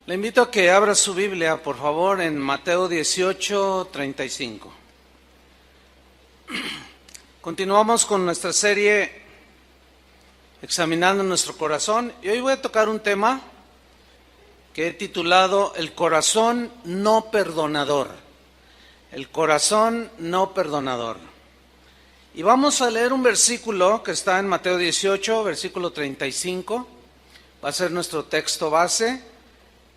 Le invito a que abra su Biblia, por favor, en Mateo 18:35. Continuamos con nuestra serie Examinando nuestro corazón, y hoy voy a tocar un tema que he titulado El corazón no perdonador. El corazón no perdonador. Y vamos a leer un versículo que está en Mateo 18, versículo 35. Va a ser nuestro texto base.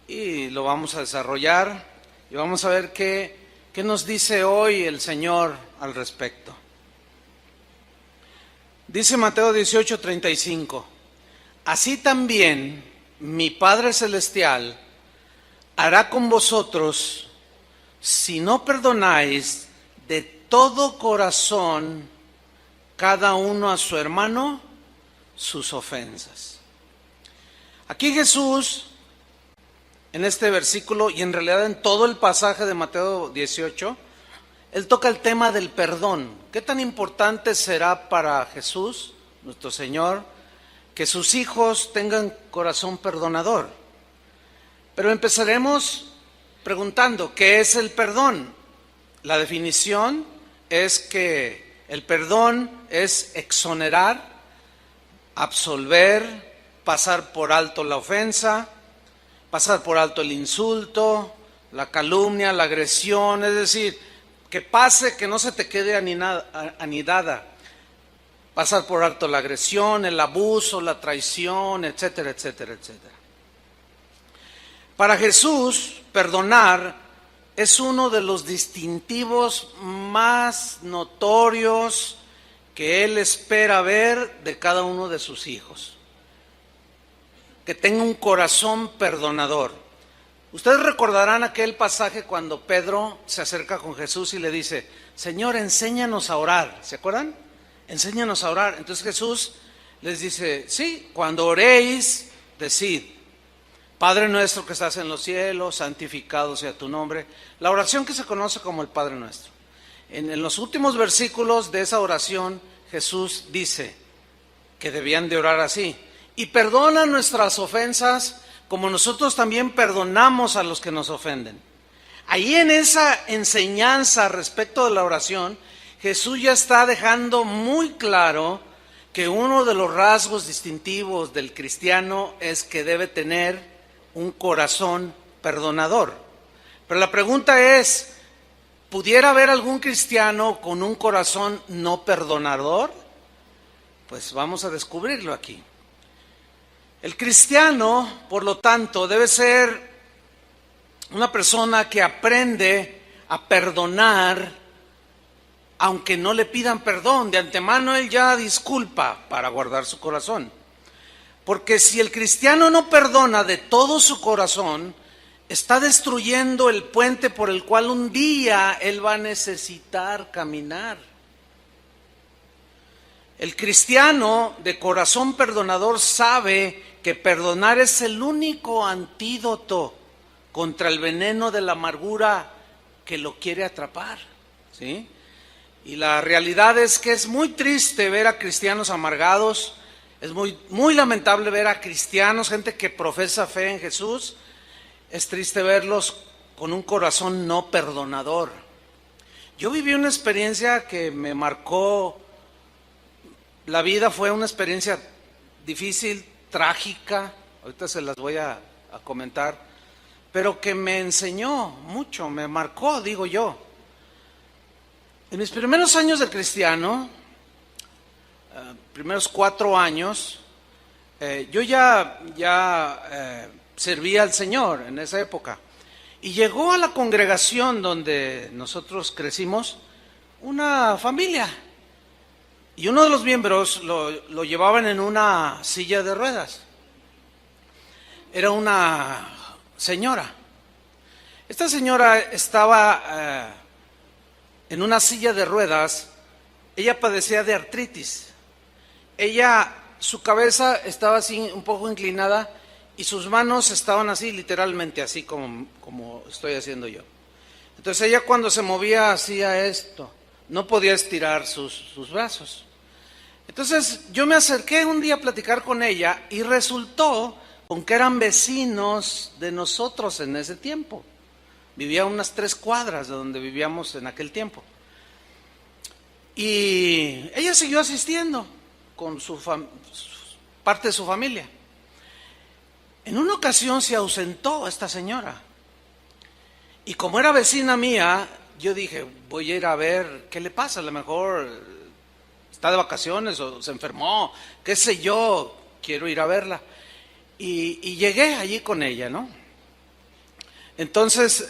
Y lo vamos a desarrollar y vamos a ver qué nos dice hoy el Señor al respecto. Dice Mateo 18:35, así también mi Padre Celestial hará con vosotros si no perdonáis de todo corazón cada uno a su hermano sus ofensas. Aquí Jesús, en este versículo y en realidad en todo el pasaje de Mateo 18, Él toca el tema del perdón. ¿Qué tan importante será para Jesús, nuestro Señor, que sus hijos tengan corazón perdonador? Pero empezaremos preguntando, ¿qué es el perdón? La definición es que el perdón es exonerar, absolver, pasar por alto la ofensa, pasar por alto el insulto, la calumnia, la agresión, es decir, que pase, que no se te quede anidada. Pasar por alto la agresión, el abuso, la traición, etcétera, etcétera, etcétera. Para Jesús, perdonar es uno de los distintivos más notorios que Él espera ver de cada uno de sus hijos. Que tenga un corazón perdonador. Ustedes recordarán aquel pasaje cuando Pedro se acerca con Jesús y le dice, Señor, enséñanos a orar. ¿Se acuerdan? Enséñanos a orar. Entonces Jesús les dice, sí, cuando oréis, decid, Padre nuestro que estás en los cielos, santificado sea tu nombre. La oración que se conoce como el Padre nuestro. En los últimos versículos de esa oración, Jesús dice que debían de orar así. Y perdona nuestras ofensas como nosotros también perdonamos a los que nos ofenden. Ahí en esa enseñanza respecto de la oración, Jesús ya está dejando muy claro que uno de los rasgos distintivos del cristiano es que debe tener un corazón perdonador. Pero la pregunta es, ¿pudiera haber algún cristiano con un corazón no perdonador? Pues vamos a descubrirlo aquí. El cristiano, por lo tanto, debe ser una persona que aprende a perdonar, aunque no le pidan perdón. De antemano él ya disculpa para guardar su corazón. Porque si el cristiano no perdona de todo su corazón, está destruyendo el puente por el cual un día él va a necesitar caminar. El cristiano de corazón perdonador sabe que perdonar es el único antídoto contra el veneno de la amargura que lo quiere atrapar, ¿sí? Y la realidad es que es muy triste ver a cristianos amargados, es muy lamentable ver a cristianos, gente que profesa fe en Jesús, es triste verlos con un corazón no perdonador. Yo viví una experiencia que me marcó la vida, fue una experiencia difícil, trágica, ahorita se las voy a comentar, pero que me enseñó mucho, me marcó, digo yo. En mis primeros años de cristiano, primeros 4 años, yo ya servía al Señor en esa época. Y llegó a la congregación donde nosotros crecimos una familia. Y uno de los miembros lo llevaban en una silla de ruedas. Era una señora. Esta señora estaba en una silla de ruedas. Ella padecía de artritis. Su cabeza estaba así un poco inclinada y sus manos estaban así, literalmente así como estoy haciendo yo. Entonces ella cuando se movía hacía esto. No podía estirar sus brazos. Entonces yo me acerqué un día a platicar con ella y resultó aunque eran vecinos de nosotros en ese tiempo. Vivía a unas 3 cuadras de donde vivíamos en aquel tiempo. Y ella siguió asistiendo con parte de su familia. En una ocasión se ausentó esta señora. Y como era vecina mía, yo dije, voy a ir a ver qué le pasa. A lo mejor está de vacaciones o se enfermó, qué sé yo, quiero ir a verla. Y llegué allí con ella, ¿no? Entonces,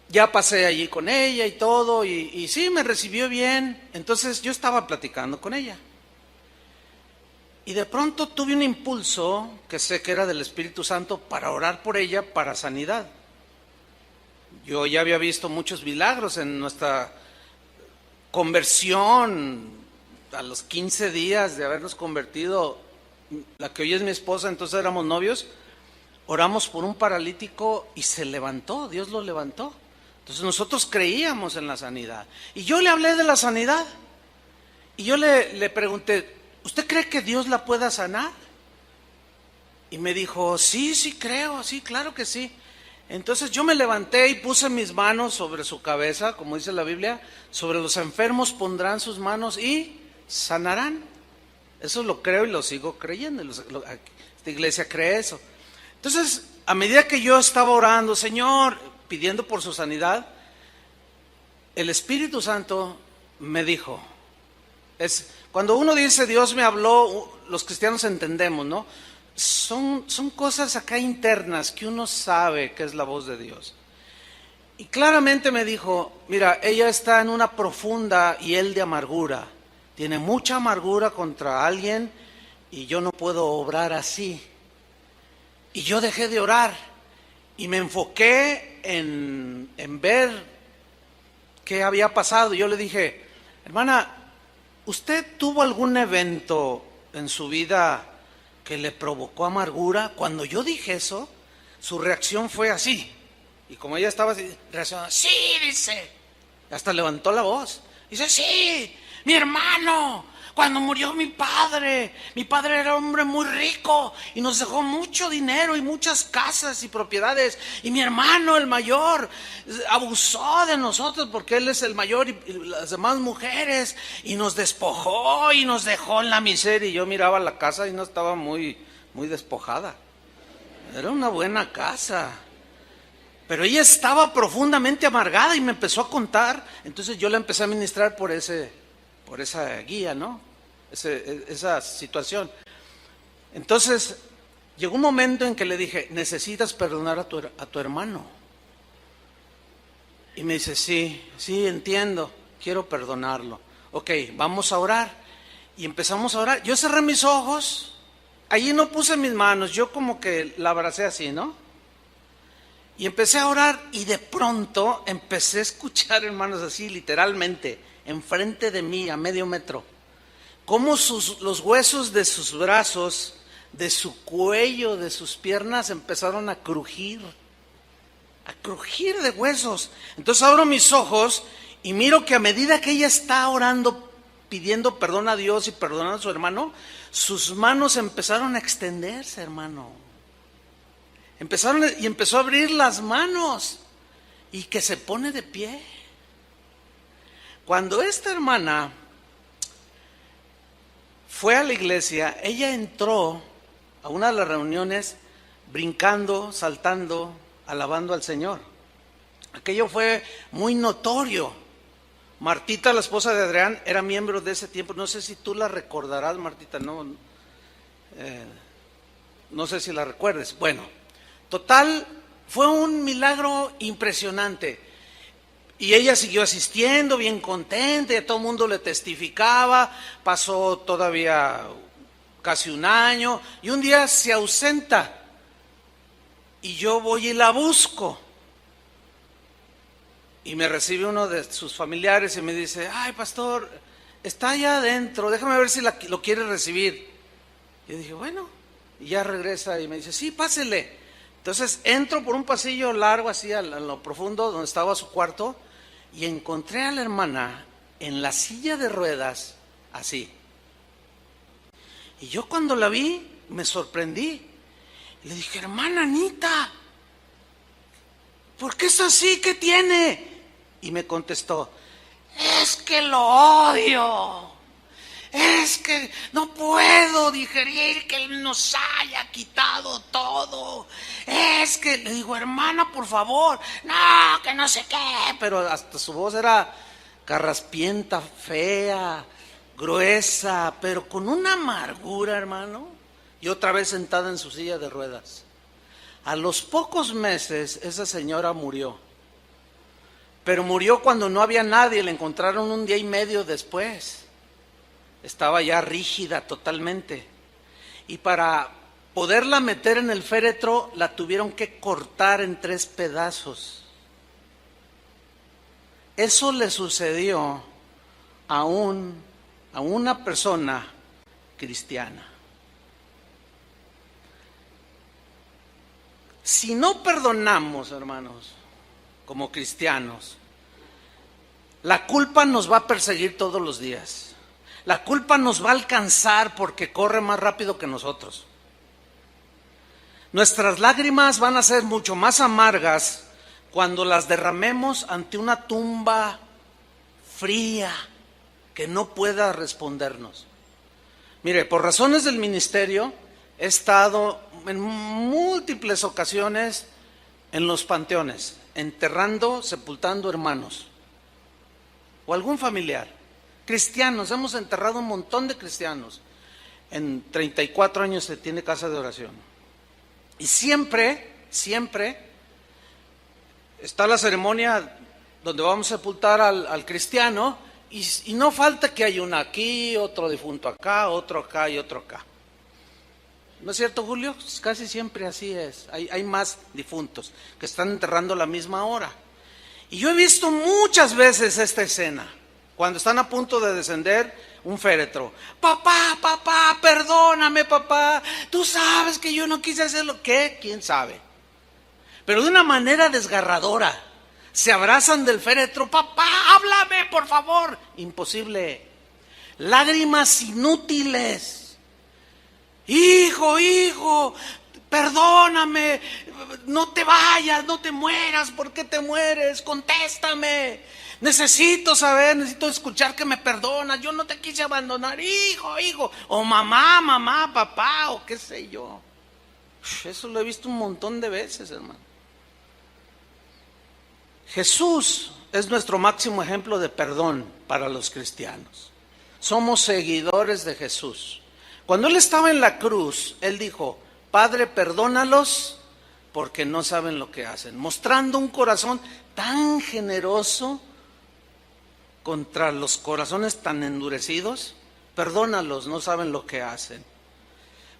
ya pasé allí con ella y todo, y sí, me recibió bien. Entonces yo estaba platicando con ella. Y de pronto tuve un impulso, que sé que era del Espíritu Santo, para orar por ella para sanidad. Yo ya había visto muchos milagros en nuestra conversión. A los 15 días de habernos convertido, la que hoy es mi esposa, entonces éramos novios, oramos por un paralítico y se levantó, Dios lo levantó. Entonces nosotros creíamos en la sanidad. Y yo le hablé de la sanidad. Y yo le pregunté, ¿usted cree que Dios la pueda sanar? Y me dijo, sí, creo, sí, claro que sí. Entonces yo me levanté y puse mis manos sobre su cabeza, como dice la Biblia, sobre los enfermos pondrán sus manos y sanarán. Eso lo creo y lo sigo creyendo. Esta iglesia cree eso. Entonces, a medida que yo estaba orando, Señor, pidiendo por su sanidad, el Espíritu Santo me dijo, cuando uno dice Dios me habló, los cristianos entendemos, ¿no? Son cosas acá internas que uno sabe que es la voz de Dios. Y claramente me dijo, mira, ella está en una profunda hiel de amargura, tiene mucha amargura contra alguien y yo no puedo obrar así. Y yo dejé de orar y me enfoqué en ver qué había pasado. Yo le dije, hermana, ¿usted tuvo algún evento en su vida que le provocó amargura? Cuando yo dije eso, su reacción fue así. Y como ella estaba así, reaccionando, sí, dice. Hasta levantó la voz. Dice, sí, mi hermano, cuando murió mi padre era un hombre muy rico y nos dejó mucho dinero y muchas casas y propiedades. Y mi hermano, el mayor, abusó de nosotros porque él es el mayor y las demás mujeres, y nos despojó y nos dejó en la miseria. Y yo miraba la casa y no estaba muy despojada. Era una buena casa. Pero ella estaba profundamente amargada y me empezó a contar. Entonces yo la empecé a ministrar por esa guía, ¿no? Esa situación. Entonces llegó un momento en que le dije, necesitas perdonar a tu hermano. Y me dice, sí, entiendo, quiero perdonarlo. Ok, vamos a orar. Y empezamos a orar. Yo cerré mis ojos, allí no puse mis manos, yo como que la abracé así, ¿no? Y empecé a orar y de pronto empecé a escuchar, hermanos, así literalmente, enfrente de mí, a medio metro, cómo los huesos de sus brazos, de su cuello, de sus piernas empezaron a crujir de huesos. Entonces abro mis ojos y miro que a medida que ella está orando, pidiendo perdón a Dios y perdonando a su hermano, sus manos empezaron a extenderse, hermano. Empezó a abrir las manos y que se pone de pie. Cuando esta hermana fue a la iglesia, ella entró a una de las reuniones brincando, saltando, alabando al Señor. Aquello fue muy notorio. Martita, la esposa de Adrián, era miembro de ese tiempo. No sé si tú la recordarás, Martita, no sé si la recuerdes. Bueno, total, fue un milagro impresionante. Y ella siguió asistiendo, bien contenta, y a todo el mundo le testificaba. Pasó todavía casi un año, y un día se ausenta. Y yo voy y la busco. Y me recibe uno de sus familiares y me dice, ay, pastor, está allá adentro, déjame ver si lo quiere recibir. Yo dije, bueno, y ya regresa y me dice, sí, pásele. Entonces entro por un pasillo largo así a lo profundo donde estaba su cuarto y encontré a la hermana en la silla de ruedas así. Y yo cuando la vi me sorprendí. Le dije, hermana Anita, ¿por qué es así? ¿Qué tiene? Y me contestó, es que lo odio. Es que no puedo digerir que Él nos haya quitado todo. Es que, le digo, hermana, por favor, no, que no sé qué. Pero hasta su voz era carraspienta, fea, gruesa, pero con una amargura, hermano. Y otra vez sentada en su silla de ruedas. A los pocos meses esa señora murió. Pero murió cuando no había nadie, la encontraron un día y medio después. Estaba ya rígida totalmente. Y para poderla meter en el féretro, la tuvieron que cortar en 3 pedazos. Eso le sucedió a una persona cristiana. Si no perdonamos, hermanos, como cristianos, la culpa nos va a perseguir todos los días. La culpa nos va a alcanzar porque corre más rápido que nosotros. Nuestras lágrimas van a ser mucho más amargas cuando las derramemos ante una tumba fría que no pueda respondernos. Mire, por razones del ministerio he estado en múltiples ocasiones en los panteones, enterrando, sepultando hermanos o algún familiar. Cristianos, hemos enterrado un montón de cristianos. En 34 años se tiene casa de oración. Y siempre está la ceremonia donde vamos a sepultar al cristiano y no falta que hay uno aquí, otro difunto acá, otro acá y otro acá. ¿No es cierto, Julio? Casi siempre así es. Hay más difuntos que están enterrando a la misma hora. Y yo he visto muchas veces esta escena. Cuando están a punto de descender un féretro. Papá, perdóname, papá. Tú sabes que yo no quise hacerlo. ¿Qué? ¿Quién sabe? Pero de una manera desgarradora. Se abrazan del féretro. Papá, háblame, por favor. Imposible. Lágrimas inútiles. Hijo, perdóname. No te vayas, no te mueras. ¿Por qué te mueres? Contéstame. Necesito saber, necesito escuchar que me perdonas. Yo no te quise abandonar, hijo. O mamá, papá, o qué sé yo. Eso lo he visto un montón de veces, hermano. Jesús es nuestro máximo ejemplo de perdón para los cristianos. Somos seguidores de Jesús. Cuando Él estaba en la cruz, Él dijo, Padre, perdónalos porque no saben lo que hacen. Mostrando un corazón tan generoso contra los corazones tan endurecidos. Perdónalos, no saben lo que hacen.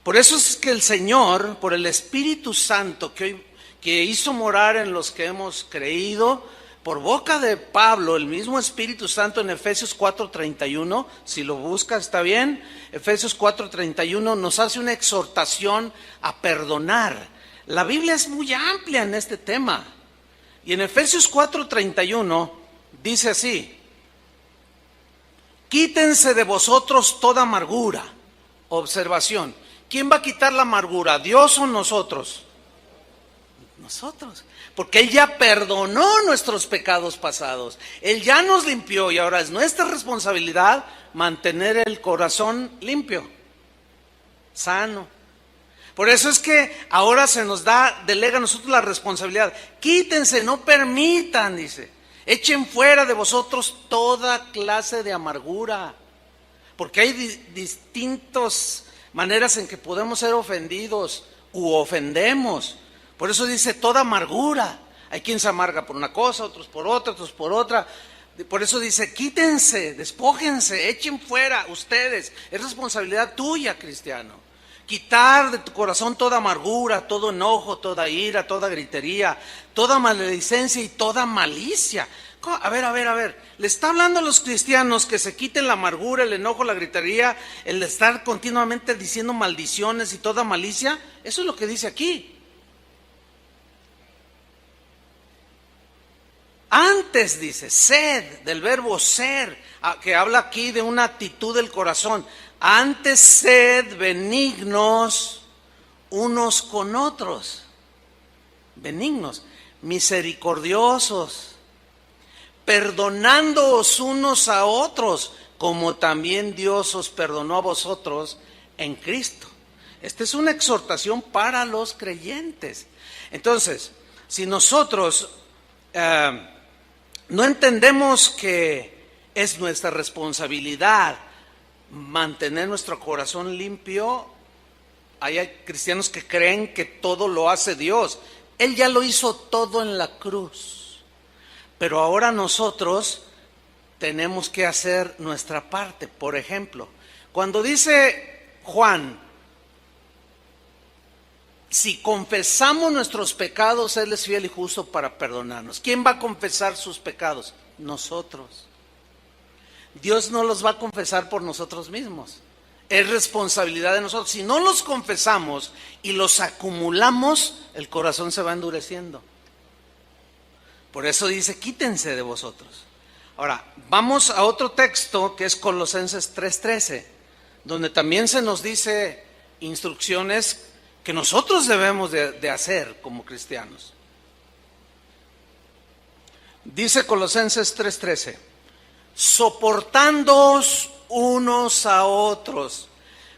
Por eso es que el Señor, por el Espíritu Santo que hizo morar en los que hemos creído, por boca de Pablo, el mismo Espíritu Santo en Efesios 4:31, si lo busca está bien, Efesios 4:31 nos hace una exhortación a perdonar. La Biblia es muy amplia en este tema. Y en Efesios 4:31 dice así: quítense de vosotros toda amargura. Observación, ¿quién va a quitar la amargura? ¿Dios o nosotros? Nosotros, porque Él ya perdonó nuestros pecados pasados. Él ya nos limpió y ahora es nuestra responsabilidad mantener el corazón limpio, sano. Por eso es que ahora se nos delega a nosotros la responsabilidad. Quítense, no permitan, dice. Echen fuera de vosotros toda clase de amargura. Porque hay distintas maneras en que podemos ser ofendidos u ofendemos. Por eso dice toda amargura. Hay quien se amarga por una cosa, otros por otra, otros por otra. Por eso dice quítense, despójense, echen fuera ustedes. Es responsabilidad tuya, cristiano. Quitar de tu corazón toda amargura, todo enojo, toda ira, toda gritería, toda maledicencia y toda malicia. A ver, le está hablando a los cristianos que se quiten la amargura, el enojo, la gritería, el de estar continuamente diciendo maldiciones y toda malicia. Eso es lo que dice aquí. Antes dice, sed, del verbo ser, que habla aquí de una actitud del corazón. Antes sed benignos unos con otros, benignos, misericordiosos, perdonándoos unos a otros, como también Dios os perdonó a vosotros en Cristo. Esta es una exhortación para los creyentes. Entonces, si nosotros no entendemos que es nuestra responsabilidad mantener nuestro corazón limpio, hay cristianos que creen que todo lo hace Dios. Él ya lo hizo todo en la cruz. Pero ahora nosotros tenemos que hacer nuestra parte. Por ejemplo, cuando dice Juan, si confesamos nuestros pecados, Él es fiel y justo para perdonarnos. ¿Quién va a confesar sus pecados? Nosotros. Dios no los va a confesar por nosotros mismos. Es responsabilidad de nosotros. Si no los confesamos y los acumulamos, el corazón se va endureciendo. Por eso dice, quítense de vosotros. Ahora, vamos a otro texto que es Colosenses 3:13, donde también se nos dice instrucciones que nosotros debemos de hacer como cristianos. Dice Colosenses 3:13, soportándoos unos a otros.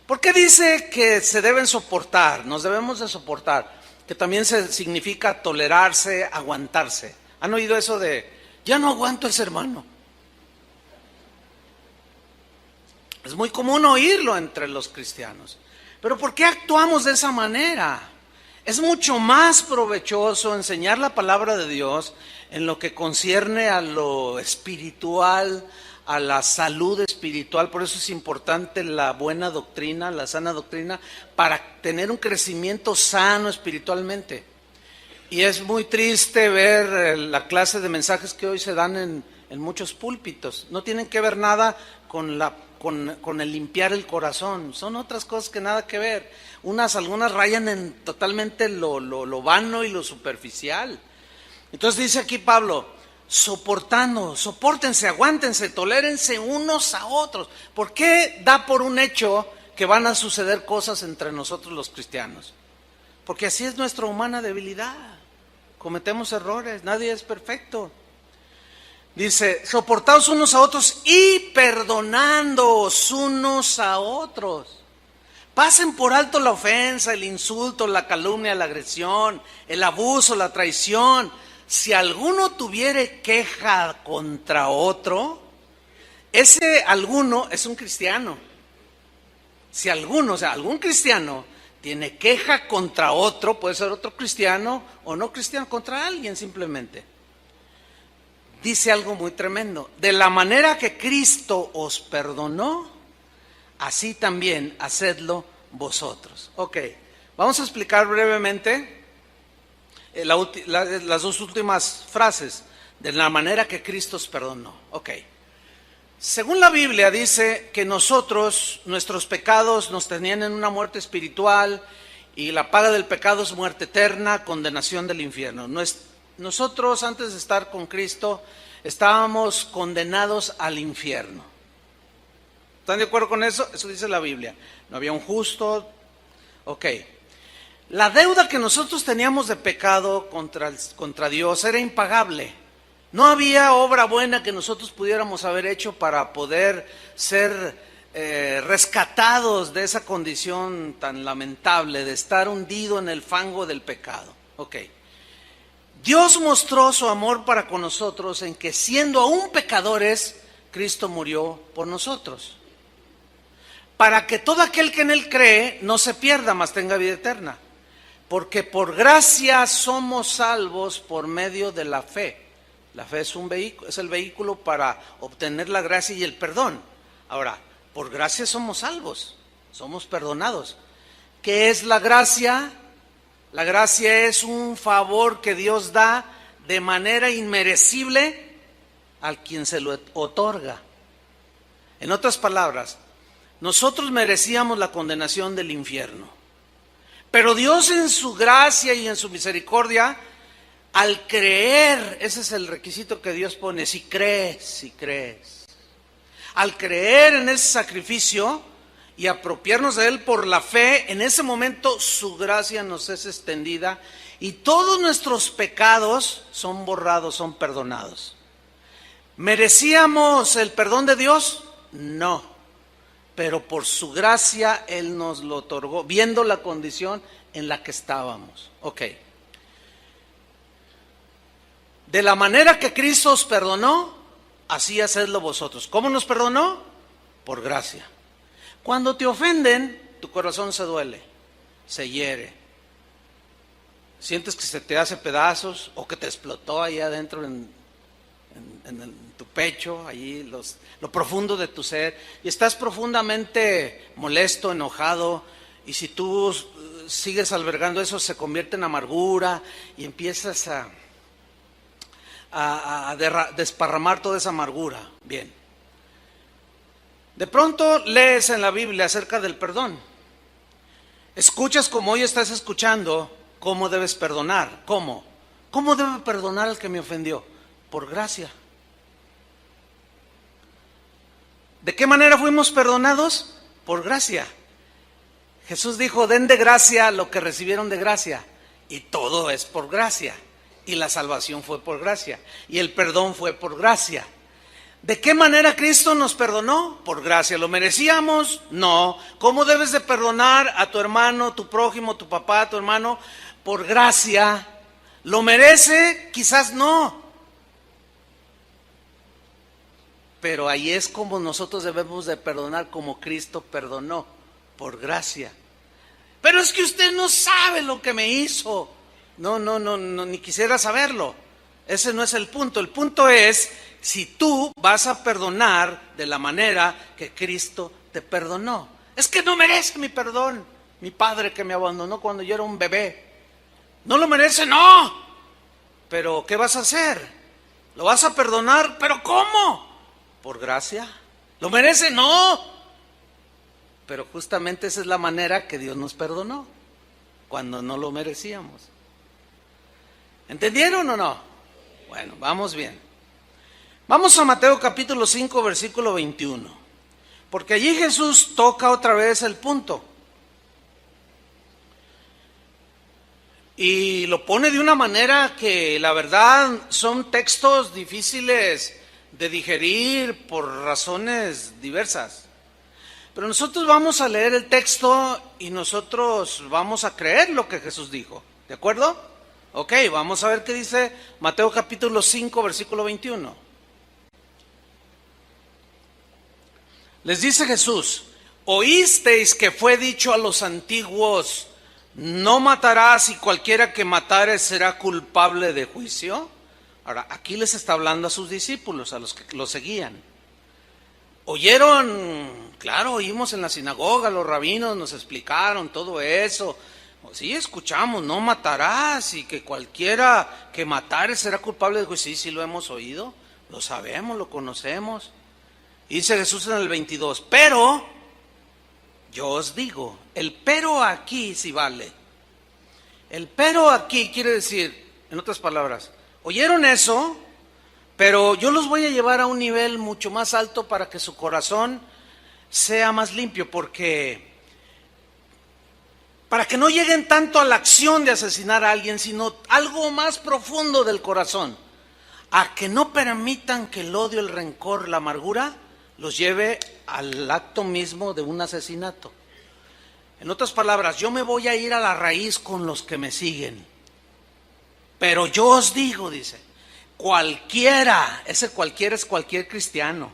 ¿Por qué dice que se deben soportar? Nos debemos de soportar, que también significa tolerarse, aguantarse. ¿Han oído eso de, ya no aguanto a ese hermano? Es muy común oírlo entre los cristianos. Pero ¿por qué actuamos de esa manera? Es mucho más provechoso enseñar la palabra de Dios en lo que concierne a lo espiritual, a la salud espiritual. Por eso es importante la buena doctrina, la sana doctrina, para tener un crecimiento sano espiritualmente. Y es muy triste ver la clase de mensajes que hoy se dan en muchos púlpitos. No tienen que ver nada con el limpiar el corazón. Son otras cosas que nada que ver. Algunas rayan en totalmente lo vano y lo superficial. Entonces dice aquí Pablo, sopórtense, aguántense, tolérense unos a otros. ¿Por qué da por un hecho que van a suceder cosas entre nosotros los cristianos? Porque así es nuestra humana debilidad. Cometemos errores, nadie es perfecto. Dice, soportaos unos a otros y perdonándoos unos a otros. Pasen por alto la ofensa, el insulto, la calumnia, la agresión, el abuso, la traición. Si alguno tuviere queja contra otro, ese alguno es un cristiano. Si algún cristiano tiene queja contra otro, puede ser otro cristiano o no cristiano, contra alguien simplemente. Dice algo muy tremendo, de la manera que Cristo os perdonó, así también hacedlo vosotros. Ok, vamos a explicar brevemente las dos últimas frases, de la manera que Cristo os perdonó. Ok, según la Biblia dice que nuestros pecados nos tenían en una muerte espiritual y la paga del pecado es muerte eterna, condenación del infierno. Nosotros antes de estar con Cristo estábamos condenados al infierno. ¿Están de acuerdo con eso? Eso dice la Biblia. No había un justo. Ok. La deuda que nosotros teníamos de pecado contra Dios era impagable. No había obra buena que nosotros pudiéramos haber hecho para poder ser rescatados de esa condición tan lamentable de estar hundido en el fango del pecado. Ok. Dios mostró su amor para con nosotros en que siendo aún pecadores, Cristo murió por nosotros. Para que todo aquel que en Él cree no se pierda, mas tenga vida eterna. Porque por gracia somos salvos por medio de la fe. La fe es el vehículo para obtener la gracia y el perdón. Ahora, por gracia somos salvos, somos perdonados. ¿Qué es la gracia? La gracia es un favor que Dios da de manera inmerecible al quien se lo otorga. En otras palabras, nosotros merecíamos la condenación del infierno. Pero Dios en su gracia y en su misericordia, al creer, ese es el requisito que Dios pone, si crees. Al creer en ese sacrificio y apropiarnos de Él por la fe, en ese momento su gracia nos es extendida y todos nuestros pecados son borrados, son perdonados. ¿Merecíamos el perdón de Dios? No, pero por su gracia Él nos lo otorgó, viendo la condición en la que estábamos. Ok. De la manera que Cristo os perdonó, así hacedlo vosotros. ¿Cómo nos perdonó? Por gracia. Cuando te ofenden, tu corazón se duele, se hiere. Sientes que se te hace pedazos o que te explotó ahí adentro en tu pecho, allí lo profundo de tu ser, y estás profundamente molesto, enojado, y si tú sigues albergando eso, se convierte en amargura y empiezas a desparramar toda esa amargura. Bien. De pronto lees en la Biblia acerca del perdón. Escuchas como hoy estás escuchando cómo debes perdonar. ¿Cómo? ¿Cómo debo perdonar al que me ofendió? Por gracia. ¿De qué manera fuimos perdonados? Por gracia. Jesús dijo, den de gracia lo que recibieron de gracia. Y todo es por gracia. Y la salvación fue por gracia. Y el perdón fue por gracia. ¿De qué manera Cristo nos perdonó? Por gracia. ¿Lo merecíamos? No. ¿Cómo debes de perdonar a tu hermano, tu prójimo, tu papá, tu hermano? Por gracia. ¿Lo merece? Quizás no. Pero ahí es como nosotros debemos de perdonar, como Cristo perdonó, por gracia. Pero es que usted no sabe lo que me hizo. No, ni quisiera saberlo. Ese no es el punto. El punto es si tú vas a perdonar de la manera que Cristo te perdonó. Es que no merece mi perdón. Mi padre que me abandonó cuando yo era un bebé. ¿No lo merece? No. Pero ¿qué vas a hacer? ¿Lo vas a perdonar? ¿Pero cómo? ¿Por gracia? ¿Lo merece? No. Pero justamente esa es la manera que Dios nos perdonó, cuando no lo merecíamos. ¿Entendieron o no? Bueno, vamos bien. Vamos a Mateo capítulo 5, versículo 21. Porque allí Jesús toca otra vez el punto. Y lo pone de una manera que la verdad son textos difíciles de digerir por razones diversas. Pero nosotros vamos a leer el texto y nosotros vamos a creer lo que Jesús dijo. ¿De acuerdo? Ok, vamos a ver qué dice Mateo capítulo 5, versículo 21. Les dice Jesús, oísteis que fue dicho a los antiguos, no matarás y cualquiera que matare será culpable de juicio. Ahora, aquí les está hablando a sus discípulos, a los que lo seguían. Oyeron, claro, oímos en la sinagoga, los rabinos nos explicaron todo eso. Sí, escuchamos, no matarás y que cualquiera que matare será culpable de juicio. Sí, lo hemos oído, lo sabemos, lo conocemos. Y dice Jesús en el 22, pero yo os digo, el pero aquí sí vale. El pero aquí quiere decir, en otras palabras, oyeron eso, pero yo los voy a llevar a un nivel mucho más alto para que su corazón sea más limpio, porque para que no lleguen tanto a la acción de asesinar a alguien, sino algo más profundo del corazón, a que no permitan que el odio, el rencor, la amargura los lleve al acto mismo de un asesinato. En otras palabras, yo me voy a ir a la raíz con los que me siguen. Pero yo os digo, dice, cualquiera, ese cualquiera es cualquier cristiano,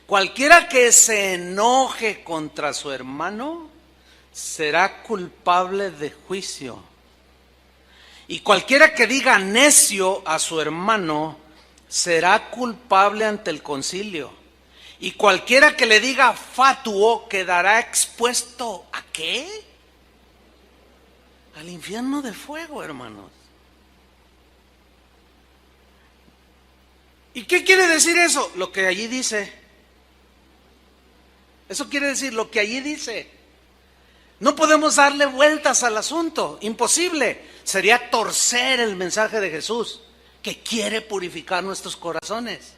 cualquiera que se enoje contra su hermano será culpable de juicio. Y cualquiera que diga necio a su hermano será culpable ante el concilio. Y cualquiera que le diga fatuo quedará expuesto ¿a qué? Al infierno de fuego, hermanos. ¿Y qué quiere decir eso? Lo que allí dice. Eso quiere decir lo que allí dice. No podemos darle vueltas al asunto, imposible. Sería torcer el mensaje de Jesús, que quiere purificar nuestros corazones.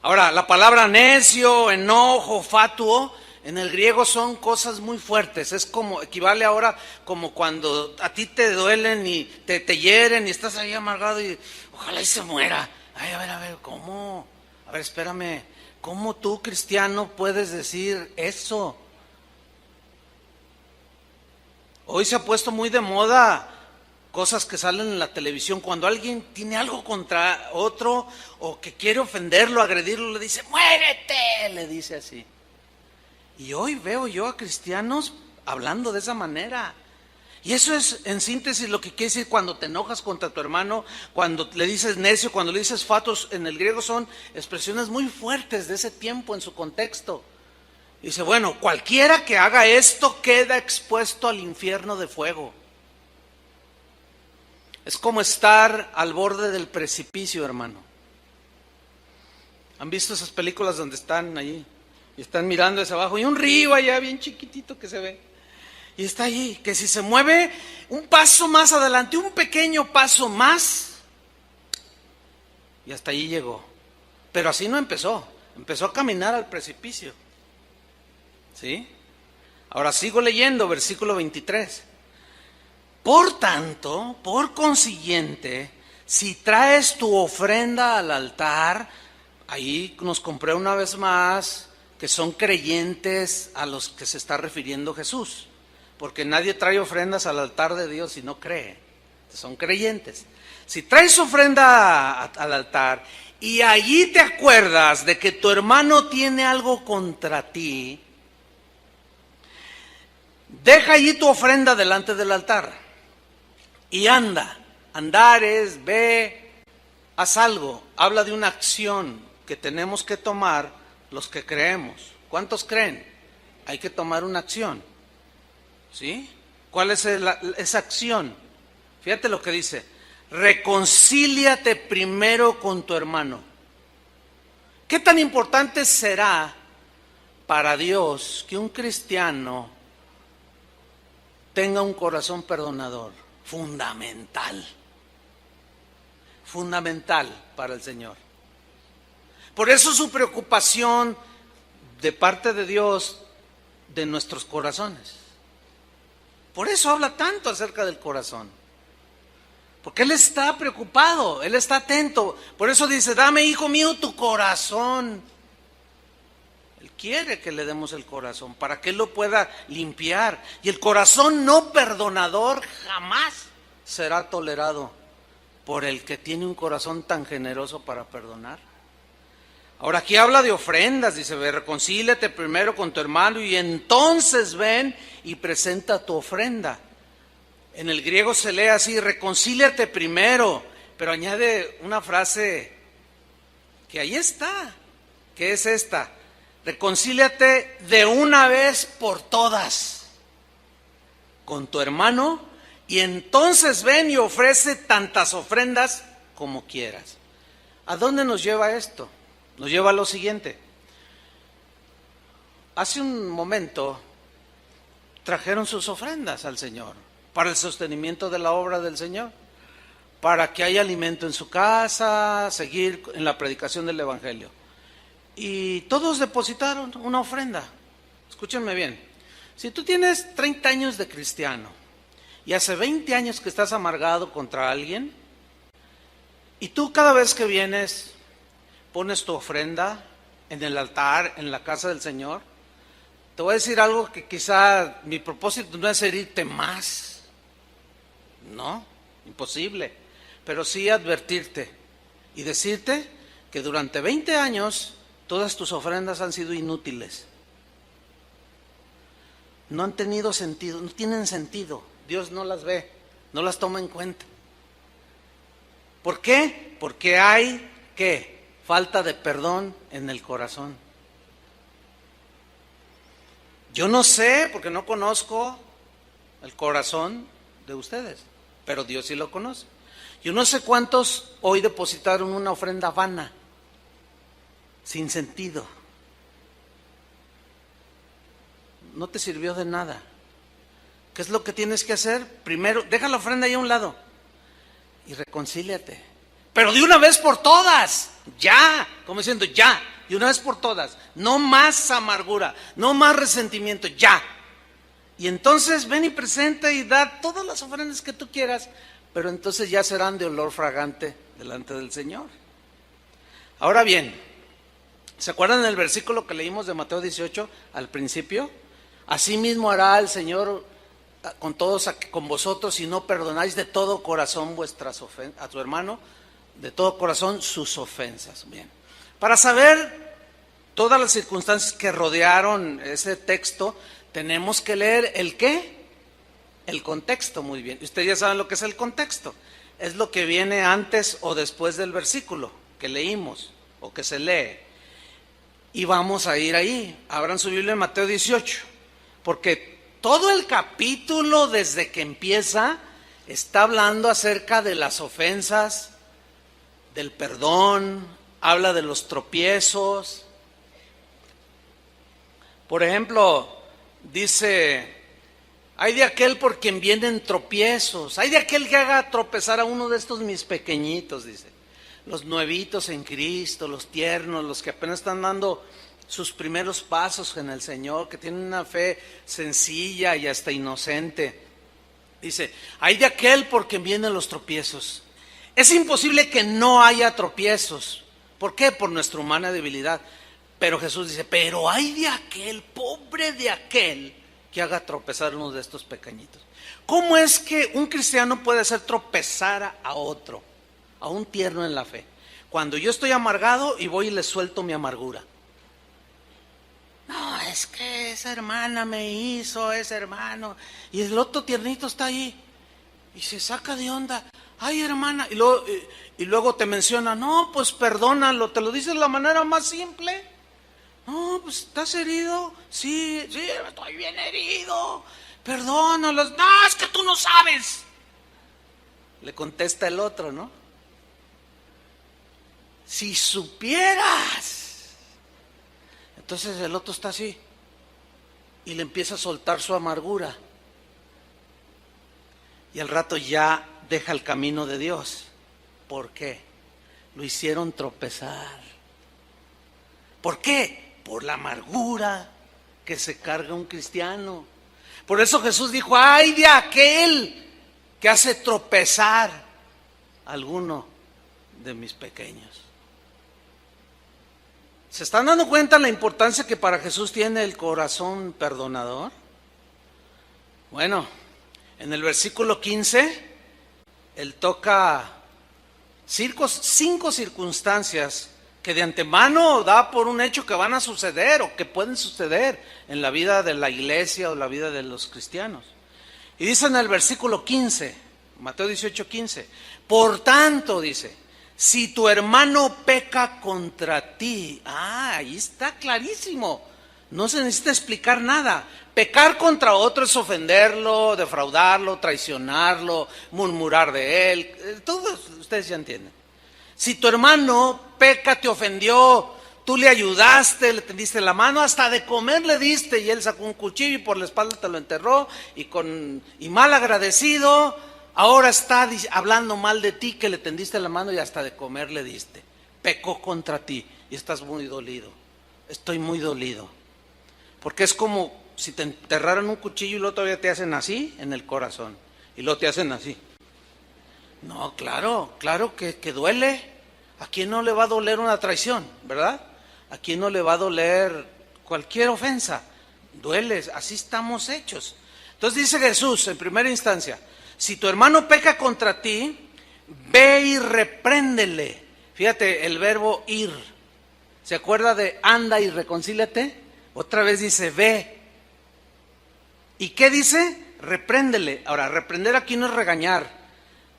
Ahora, la palabra necio, enojo, fatuo, en el griego son cosas muy fuertes. Es como, equivale ahora como cuando a ti te duelen y te hieren y estás ahí amargado y ojalá y se muera. Ay, a ver, ¿cómo? A ver, espérame, ¿cómo tú, cristiano, puedes decir eso? Hoy se ha puesto muy de moda cosas que salen en la televisión. Cuando alguien tiene algo contra otro o que quiere ofenderlo, agredirlo, le dice, ¡muérete! Le dice así. Y hoy veo yo a cristianos hablando de esa manera. Y eso es en síntesis lo que quiere decir cuando te enojas contra tu hermano, cuando le dices necio, cuando le dices fatos. En el griego son expresiones muy fuertes de ese tiempo en su contexto. Dice, bueno, cualquiera que haga esto queda expuesto al infierno de fuego. Es como estar al borde del precipicio, hermano. ¿Han visto esas películas donde están allí y están mirando hacia abajo y un río allá bien chiquitito que se ve? Y está allí, que si se mueve un paso más adelante, un pequeño paso más, y hasta allí llegó. Pero así no empezó a caminar al precipicio. ¿Sí? Ahora sigo leyendo, versículo 23. Por tanto, por consiguiente, si traes tu ofrenda al altar, ahí nos compré una vez más que son creyentes a los que se está refiriendo Jesús, porque nadie trae ofrendas al altar de Dios si no cree, son creyentes. Si traes ofrenda al altar y allí te acuerdas de que tu hermano tiene algo contra ti, deja allí tu ofrenda delante del altar y anda. Andar es, ve, haz algo. Habla de una acción que tenemos que tomar los que creemos. ¿Cuántos creen? Hay que tomar una acción. ¿Sí? ¿Cuál es esa acción? Fíjate lo que dice. Reconcíliate primero con tu hermano. ¿Qué tan importante será para Dios que un cristiano tenga un corazón perdonador? Fundamental. Fundamental para el Señor. Por eso su preocupación de parte de Dios de nuestros corazones. Por eso habla tanto acerca del corazón. Porque Él está preocupado, Él está atento. Por eso dice, dame, hijo mío, tu corazón. Él quiere que le demos el corazón para que Él lo pueda limpiar. Y el corazón no perdonador jamás será tolerado por el que tiene un corazón tan generoso para perdonar. Ahora aquí habla de ofrendas, dice, ve, reconcíliate primero con tu hermano y entonces ven y presenta tu ofrenda. En el griego se lee así, reconcíliate primero, pero añade una frase que ahí está, que es esta: reconcíliate de una vez por todas con tu hermano y entonces ven y ofrece tantas ofrendas como quieras. ¿A dónde nos lleva esto? Nos lleva a lo siguiente. Hace un momento trajeron sus ofrendas al Señor para el sostenimiento de la obra del Señor, para que haya alimento en su casa, seguir en la predicación del Evangelio. Y todos depositaron una ofrenda. Escúchenme bien. Si tú tienes 30 años de cristiano y hace 20 años que estás amargado contra alguien, y tú cada vez que vienes pones tu ofrenda en el altar, en la casa del Señor, te voy a decir algo que quizá mi propósito no es herirte más, no, imposible, pero sí advertirte y decirte que durante 20 años todas tus ofrendas han sido inútiles. No han tenido sentido, no tienen sentido. Dios no las ve, no las toma en cuenta. ¿Por qué? Porque hay, ¿qué? Falta de perdón en el corazón. Yo no sé, porque no conozco el corazón de ustedes, pero Dios sí lo conoce. Yo no sé cuántos hoy depositaron una ofrenda vana, sin sentido. No te sirvió de nada. ¿Qué es lo que tienes que hacer? Primero, deja la ofrenda ahí a un lado y reconcíliate. Pero de una vez por todas, ya, como diciendo, ya, y una vez por todas, no más amargura, no más resentimiento, ya. Y entonces ven y presenta y da todas las ofrendas que tú quieras, pero entonces ya serán de olor fragante delante del Señor. Ahora bien, ¿se acuerdan del versículo que leímos de Mateo 18 al principio? Asimismo hará el Señor con todos, con vosotros, si no perdonáis de todo corazón vuestras ofensas, a tu hermano, de todo corazón sus ofensas. Bien, para saber todas las circunstancias que rodearon ese texto, tenemos que leer ¿el qué? El contexto, muy bien. Ustedes ya saben lo que es el contexto. Es lo que viene antes o después del versículo que leímos o que se lee. Y vamos a ir ahí. Abran su Biblia en Mateo 18, porque todo el capítulo desde que empieza está hablando acerca de las ofensas, del perdón, habla de los tropiezos. Por ejemplo, dice: hay de aquel por quien vienen tropiezos, hay de aquel que haga tropezar a uno de estos mis pequeñitos, dice. Los nuevitos en Cristo, los tiernos, los que apenas están dando sus primeros pasos en el Señor, que tienen una fe sencilla y hasta inocente. Dice: hay de aquel por quien vienen los tropiezos. Es imposible que no haya tropiezos. ¿Por qué? Por nuestra humana debilidad. Pero Jesús dice: pero hay de aquel, pobre de aquel, que haga tropezar a uno de estos pequeñitos. ¿Cómo es que un cristiano puede hacer tropezar a otro, a un tierno en la fe? Cuando yo estoy amargado y voy y le suelto mi amargura. No, es que esa hermana me hizo, ese hermano, y el otro tiernito está ahí y se saca de onda. Ay, hermana, y luego te menciona: no, pues perdónalo, te lo dice de la manera más simple. No, pues ¿estás herido? Sí, estoy bien herido. Perdónalos. No, es que tú no sabes. Le contesta el otro, ¿no? Si supieras. Entonces el otro está así y le empieza a soltar su amargura. Y al rato ya deja el camino de Dios. ¿Por qué? Lo hicieron tropezar. ¿Por qué? Por la amargura que se carga un cristiano. Por eso Jesús dijo: ay de aquel que hace tropezar a alguno de mis pequeños. ¿Se están dando cuenta la importancia que para Jesús tiene el corazón perdonador? Bueno, en el versículo 15, Él toca 5 circunstancias que de antemano da por un hecho que van a suceder o que pueden suceder en la vida de la iglesia o la vida de los cristianos. Y dice en el versículo 15, Mateo 18, 15, por tanto, dice, si tu hermano peca contra ti, ahí está clarísimo, no se necesita explicar nada. Pecar contra otro es ofenderlo, defraudarlo, traicionarlo, murmurar de él, todos ustedes ya entienden. Si tu hermano peca, te ofendió, tú le ayudaste, le tendiste la mano, hasta de comer le diste y él sacó un cuchillo y por la espalda te lo enterró y mal agradecido, ahora está hablando mal de ti que le tendiste la mano y hasta de comer le diste. Pecó contra ti y estás muy dolido. Estoy muy dolido. Porque es como si te enterraran un cuchillo y luego todavía te hacen así en el corazón y luego te hacen así. No, claro que duele. ¿A quién no le va a doler una traición, verdad? ¿A quién no le va a doler cualquier ofensa? Duele, así estamos hechos. Entonces dice Jesús en primera instancia: si tu hermano peca contra ti, ve y repréndele. Fíjate el verbo ir. ¿Se acuerda de anda y reconcíliate? Otra vez dice ve. ¿Y qué dice? Repréndele. Ahora, reprender aquí no es regañar.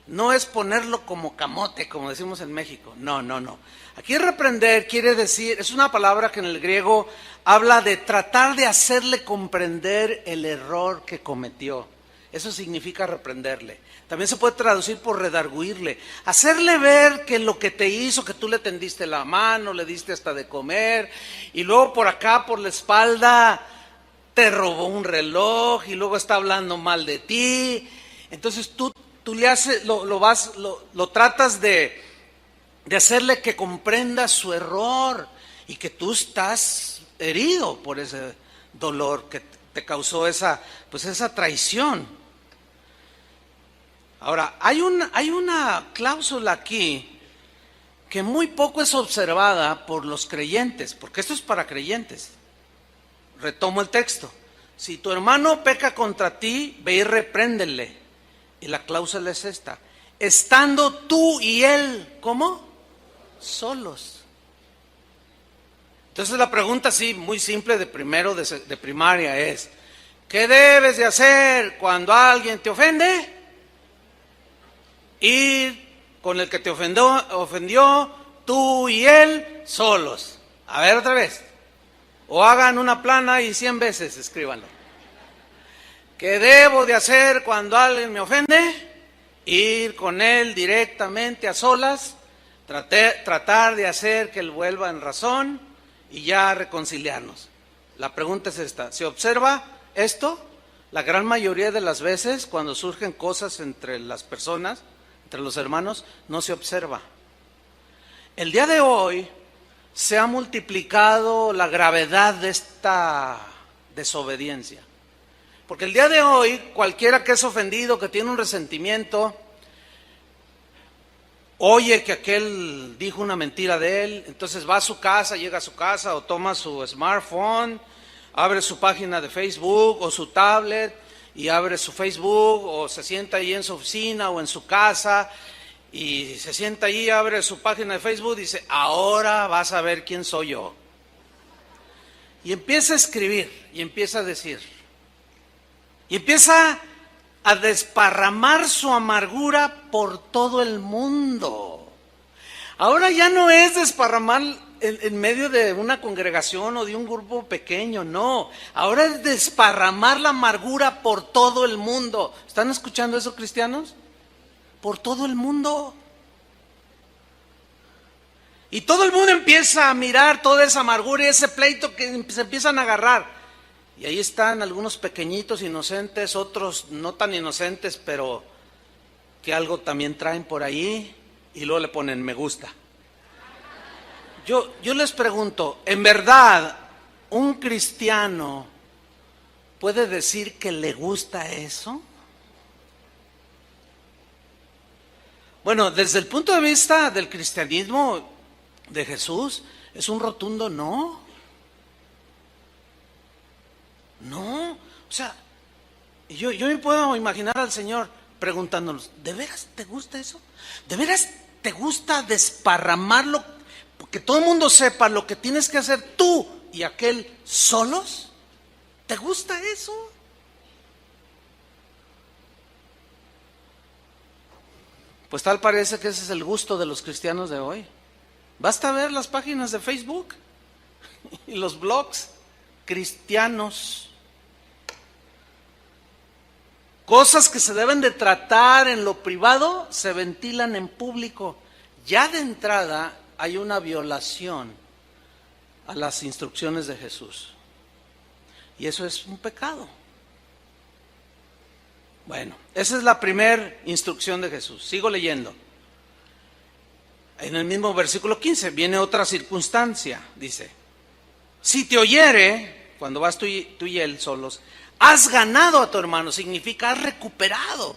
No es ponerlo como camote, como decimos en México. No. Aquí reprender quiere decir, es una palabra que en el griego habla de tratar de hacerle comprender el error que cometió. Eso significa reprenderle. También se puede traducir por redarguirle. Hacerle ver que lo que te hizo, que tú le tendiste la mano, le diste hasta de comer, y luego por acá, por la espalda, te robó un reloj, y luego está hablando mal de ti. Entonces tú le haces, lo tratas de hacerle que comprenda su error y que tú estás herido por ese dolor que te causó esa traición. Ahora, hay una cláusula aquí que muy poco es observada por los creyentes, porque esto es para creyentes. Retomo el texto. Si tu hermano peca contra ti, ve y repréndele. Y la cláusula es esta: estando tú y él, ¿cómo? Solos. Entonces la pregunta así, muy simple de primero de primaria es: ¿qué debes de hacer cuando alguien te ofende? Ir con el que te ofendió, tú y él solos. A ver otra vez. O hagan una plana y 100 veces escríbanlo. ¿Qué debo de hacer cuando alguien me ofende? Ir con él directamente a solas, tratar de hacer que él vuelva en razón y ya reconciliarnos. La pregunta es esta: ¿se observa esto? La gran mayoría de las veces cuando surgen cosas entre las personas, entre los hermanos, no se observa. El día de hoy se ha multiplicado la gravedad de esta desobediencia. Porque el día de hoy, cualquiera que es ofendido, que tiene un resentimiento, oye que aquel dijo una mentira de él, entonces va a su casa, llega a su casa o toma su smartphone, abre su página de Facebook o su tablet y abre su Facebook, o se sienta ahí en su oficina o en su casa y se sienta ahí, abre su página de Facebook y dice: ahora vas a ver quién soy yo. Y empieza a escribir y empieza a decir y empieza a desparramar su amargura por todo el mundo. Ahora ya no es desparramar en medio de una congregación o de un grupo pequeño, no. Ahora es desparramar la amargura por todo el mundo. ¿Están escuchando eso, cristianos? Por todo el mundo. Y todo el mundo empieza a mirar toda esa amargura y ese pleito que se empiezan a agarrar. Y ahí están algunos pequeñitos inocentes, otros no tan inocentes, pero que algo también traen por ahí y luego le ponen me gusta. Yo les pregunto, ¿en verdad un cristiano puede decir que le gusta eso? Bueno, desde el punto de vista del cristianismo de Jesús, es un rotundo no. No, o sea, yo me puedo imaginar al Señor preguntándonos: ¿de veras te gusta eso? ¿De veras te gusta desparramarlo? Que todo el mundo sepa lo que tienes que hacer tú y aquel solos. ¿Te gusta eso? Pues tal parece que ese es el gusto de los cristianos de hoy. Basta ver las páginas de Facebook y los blogs cristianos. Cosas que se deben de tratar en lo privado se ventilan en público. Ya de entrada hay una violación a las instrucciones de Jesús. Y eso es un pecado. Bueno, esa es la primera instrucción de Jesús. Sigo leyendo. En el mismo versículo 15 viene otra circunstancia. Dice: si te oyere, cuando vas tú y él solos, has ganado a tu hermano. Significa has recuperado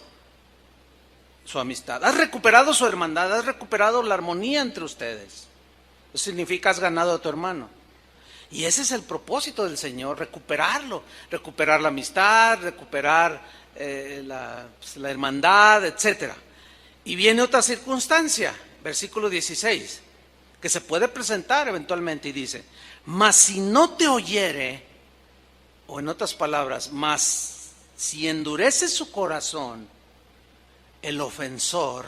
su amistad, has recuperado su hermandad, has recuperado la armonía entre ustedes. Eso significa has ganado a tu hermano. Y ese es el propósito del Señor: recuperarlo, recuperar la amistad, recuperar la hermandad, etc. Y viene otra circunstancia, versículo 16, que se puede presentar eventualmente y dice: mas si no te oyere, o en otras palabras, mas si endurece su corazón el ofensor,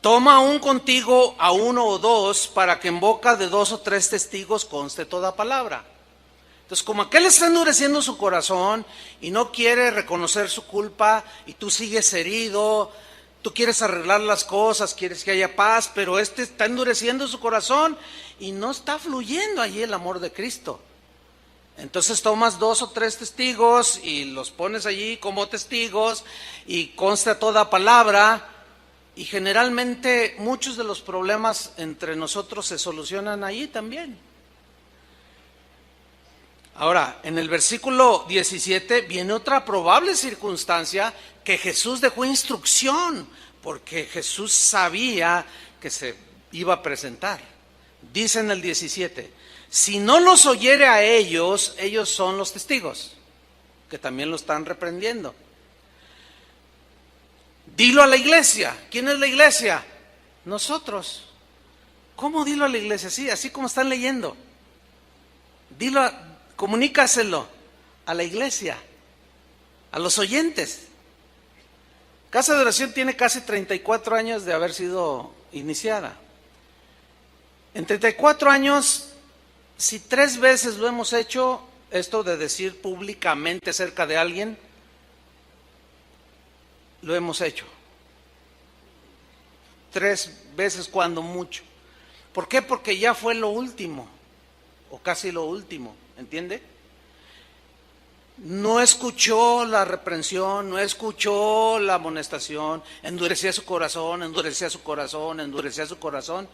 toma aún contigo a uno o dos, para que en boca de 2 o 3 testigos conste toda palabra. Entonces, como aquel está endureciendo su corazón y no quiere reconocer su culpa, y tú sigues herido, tú quieres arreglar las cosas, quieres que haya paz, pero este está endureciendo su corazón y no está fluyendo allí el amor de Cristo. Entonces tomas 2 o 3 testigos y los pones allí como testigos y consta toda palabra. Y generalmente muchos de los problemas entre nosotros se solucionan ahí también. Ahora, en el versículo 17 viene otra probable circunstancia que Jesús dejó instrucción, porque Jesús sabía que se iba a presentar. Dice en el 17, si no los oyere a ellos, ellos son los testigos, que también lo están reprendiendo. Dilo a la iglesia. ¿Quién es la iglesia? Nosotros. ¿Cómo dilo a la iglesia? Sí, así como están leyendo. Comunícaselo a la iglesia, a los oyentes. Casa de Oración tiene casi 34 años de haber sido iniciada. En 34 años, si 3 veces lo hemos hecho, esto de decir públicamente cerca de alguien, lo hemos hecho. 3 veces cuando mucho. ¿Por qué? Porque ya fue lo último, o casi lo último, ¿entiende? No escuchó la reprensión, no escuchó la amonestación, endurecía su corazón, endurecía su corazón, endurecía su corazón.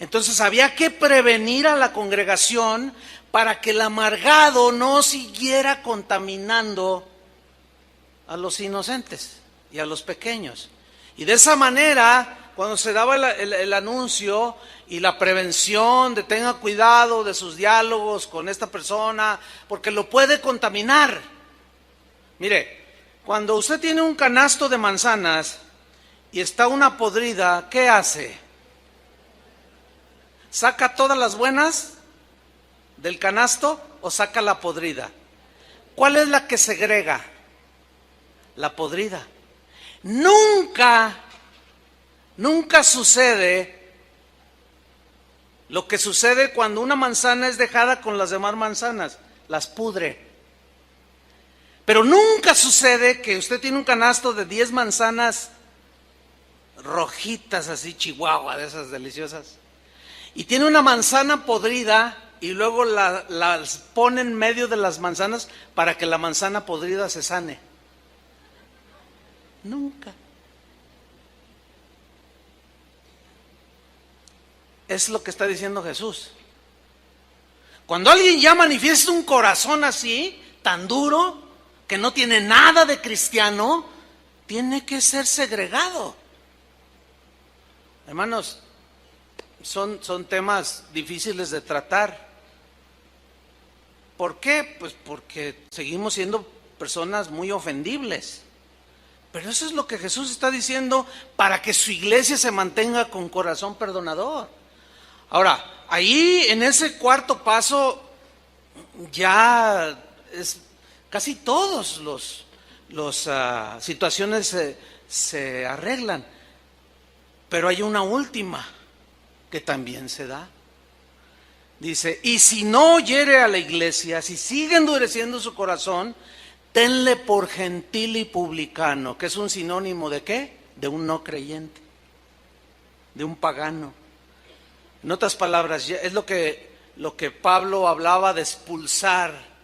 Entonces había que prevenir a la congregación para que el amargado no siguiera contaminando a los inocentes y a los pequeños. Y de esa manera, cuando se daba el anuncio y la prevención de tenga cuidado de sus diálogos con esta persona, porque lo puede contaminar. Mire, cuando usted tiene un canasto de manzanas y está una podrida, ¿qué hace? ¿Saca todas las buenas del canasto o saca la podrida? ¿Cuál es la que segrega? La podrida. Nunca sucede lo que sucede cuando una manzana es dejada con las demás manzanas, las pudre. Pero nunca sucede que usted tiene un canasto de 10 manzanas rojitas, así chihuahua, de esas deliciosas, y tiene una manzana podrida y luego las pone en medio de las manzanas para que la manzana podrida se sane. Nunca. Es lo que está diciendo Jesús. Cuando alguien ya manifiesta un corazón así, tan duro, que no tiene nada de cristiano, tiene que ser segregado. Hermanos, son temas difíciles de tratar. ¿Por qué? Pues porque seguimos siendo personas muy ofendibles. Pero eso es lo que Jesús está diciendo para que su iglesia se mantenga con corazón perdonador. Ahora, ahí en ese cuarto paso ya es casi todos los situaciones se arreglan. Pero hay una última que también se da. Dice, y si no oyere a la iglesia, si sigue endureciendo su corazón, tenle por gentil y publicano, que es un sinónimo de ¿qué? De un no creyente, de un pagano. En otras palabras, es lo que Pablo hablaba de expulsar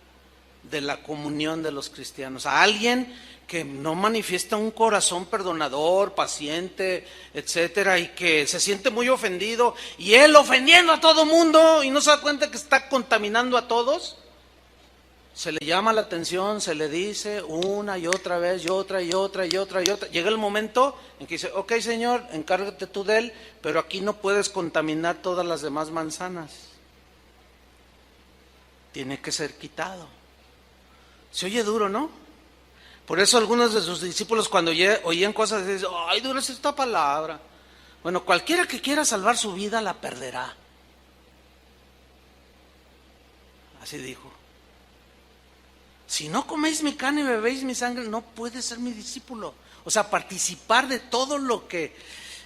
de la comunión de los cristianos. A alguien que no manifiesta un corazón perdonador, paciente, etcétera, y que se siente muy ofendido, y él ofendiendo a todo mundo y no se da cuenta que está contaminando a todos. Se le llama la atención, se le dice una y otra vez, y otra y otra y otra y otra. Llega el momento en que dice, ok, Señor, encárgate tú de él, pero aquí no puedes contaminar todas las demás manzanas. Tiene que ser quitado. Se oye duro, ¿no? Por eso algunos de sus discípulos cuando oían cosas dicen, ay, dura es esta palabra. Bueno, cualquiera que quiera salvar su vida la perderá. Así dijo. Si no coméis mi carne y bebéis mi sangre, no puedes ser mi discípulo. O sea, participar de todo lo que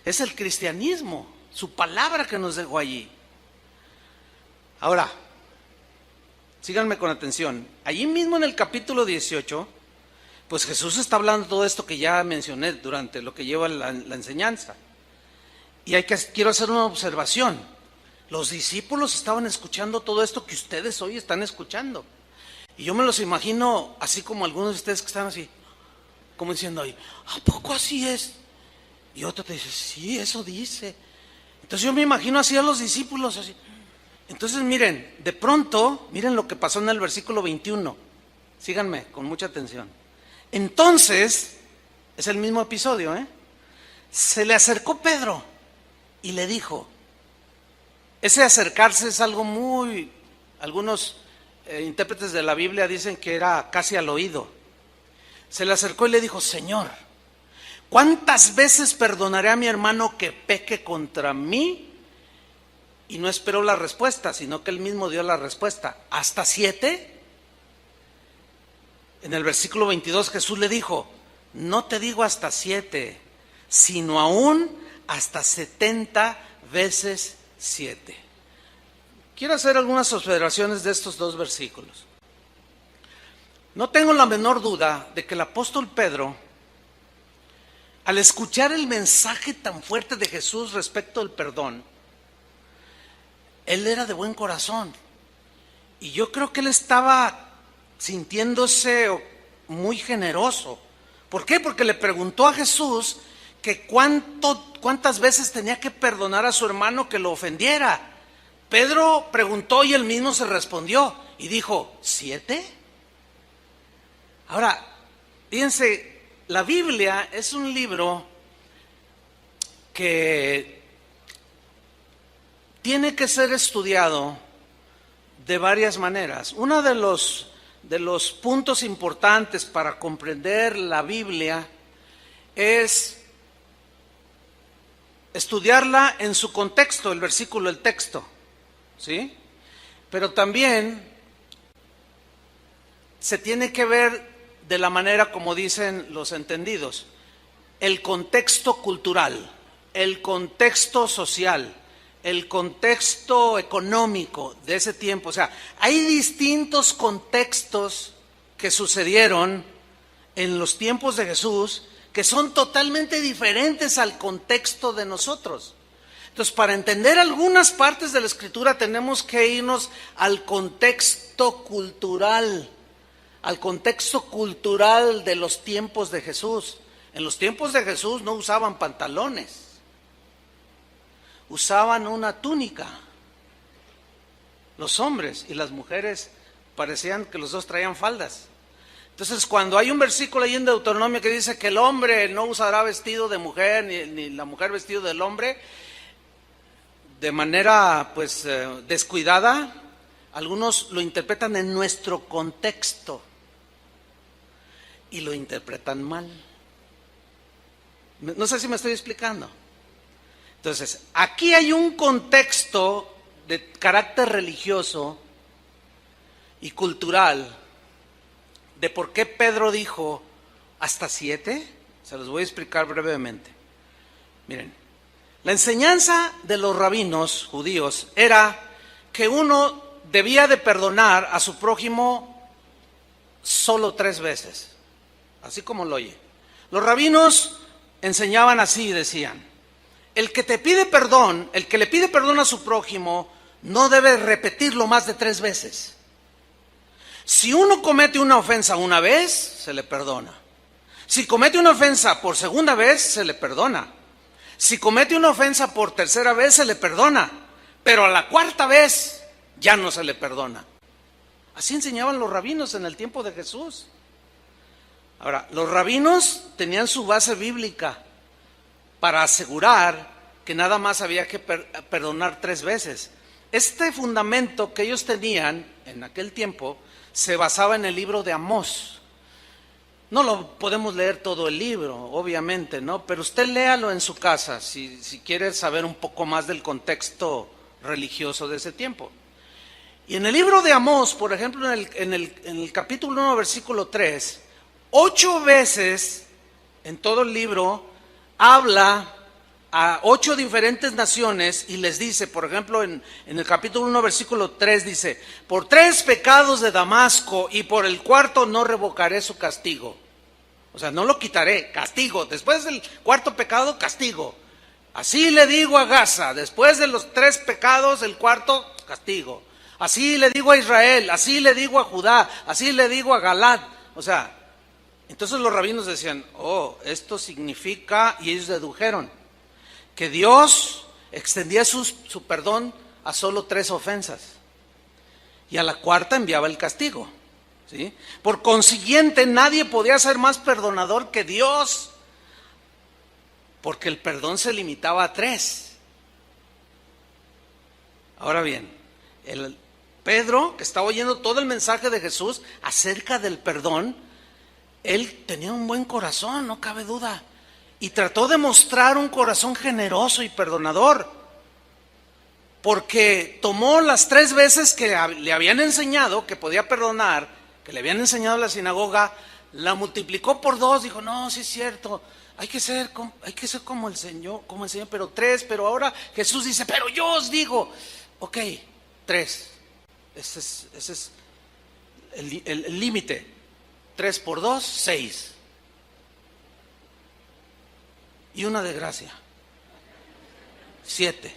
es el cristianismo, su palabra que nos dejó allí. Ahora, síganme con atención. Allí mismo en el capítulo 18, pues Jesús está hablando de todo esto que ya mencioné durante lo que lleva la enseñanza. Y quiero hacer una observación. Los discípulos estaban escuchando todo esto que ustedes hoy están escuchando. Y yo me los imagino así como algunos de ustedes que están así, como diciendo ahí, ¿a poco así es? Y otro te dice, sí, eso dice. Entonces yo me imagino así a los discípulos, así. Entonces miren, de pronto, miren lo que pasó en el versículo 21. Síganme con mucha atención. Entonces, es el mismo episodio, se le acercó Pedro y le dijo, ese acercarse es algo muy, algunos intérpretes de la Biblia dicen que era casi al oído. Se le acercó y le dijo, Señor, ¿cuántas veces perdonaré a mi hermano que peque contra mí? Y no esperó la respuesta, sino que él mismo dio la respuesta. ¿Hasta 7? En el versículo 22 Jesús le dijo, no te digo hasta 7, sino aún hasta 70 veces 7. Quiero hacer algunas observaciones de estos dos versículos. No tengo la menor duda de que el apóstol Pedro, al escuchar el mensaje tan fuerte de Jesús respecto al perdón, él era de buen corazón. Y yo creo que él estaba sintiéndose muy generoso. ¿Por qué? Porque le preguntó a Jesús que cuántas veces tenía que perdonar a su hermano que lo ofendiera. Pedro preguntó y él mismo se respondió y dijo, ¿7? Ahora, fíjense, la Biblia es un libro que tiene que ser estudiado de varias maneras. Uno de los puntos importantes para comprender la Biblia es estudiarla en su contexto, el versículo, el texto, ¿sí? Pero también se tiene que ver de la manera como dicen los entendidos, el contexto cultural, el contexto social, el contexto económico de ese tiempo. O sea, hay distintos contextos que sucedieron en los tiempos de Jesús que son totalmente diferentes al contexto de nosotros. Entonces, para entender algunas partes de la Escritura tenemos que irnos al contexto cultural de los tiempos de Jesús. En los tiempos de Jesús no usaban pantalones, usaban una túnica. Los hombres y las mujeres parecían que los dos traían faldas. Entonces, cuando hay un versículo ahí en Deuteronomio que dice que el hombre no usará vestido de mujer, ni la mujer vestido del hombre, de manera descuidada, algunos lo interpretan en nuestro contexto y lo interpretan mal. No sé si me estoy explicando. Entonces, aquí hay un contexto de carácter religioso y cultural de por qué Pedro dijo hasta 7. Se los voy a explicar brevemente. Miren, la enseñanza de los rabinos judíos era que uno debía de perdonar a su prójimo solo 3 veces, así como lo oye. Los rabinos enseñaban así, decían, el que le pide perdón a su prójimo no debe repetirlo más de 3 veces. Si uno comete una ofensa una vez, se le perdona. Si comete una ofensa por segunda vez, se le perdona. Si comete una ofensa por tercera vez, se le perdona. Pero a la 4ª vez, ya no se le perdona. Así enseñaban los rabinos en el tiempo de Jesús. Ahora, los rabinos tenían su base bíblica para asegurar que nada más había que perdonar 3 veces. Este fundamento que ellos tenían en aquel tiempo se basaba en el libro de Amós. No lo podemos leer todo el libro, obviamente, ¿no? Pero usted léalo en su casa si quiere saber un poco más del contexto religioso de ese tiempo. Y en el libro de Amós, por ejemplo, en el capítulo 1, versículo 3, 8 veces en todo el libro habla a 8 diferentes naciones y les dice, por ejemplo, en el capítulo 1, versículo 3 dice, por 3 pecados de Damasco y por el 4º no revocaré su castigo. O sea, no lo quitaré, castigo. Después del 4º pecado, castigo. Así le digo a Gaza, después de los 3 pecados, el 4º, castigo. Así le digo a Israel, así le digo a Judá, así le digo a Galat. O sea, Entonces los rabinos decían, oh, esto significa, y ellos dedujeron, que Dios extendía su perdón a solo 3 ofensas. Y a la cuarta enviaba el castigo, ¿sí? Por consiguiente, nadie podía ser más perdonador que Dios, porque el perdón se limitaba a 3. Ahora bien, Pedro, que estaba oyendo todo el mensaje de Jesús acerca del perdón, él tenía un buen corazón, no cabe duda, y trató de mostrar un corazón generoso y perdonador, porque tomó las 3 veces que le habían enseñado que podía perdonar, que le habían enseñado en la sinagoga, la multiplicó por 2, dijo, no, sí es cierto, hay que ser como el Señor, pero 3, pero ahora Jesús dice, pero yo os digo, ok, 3, ese es el límite, 3 por 2, 6, y una de gracia, 7,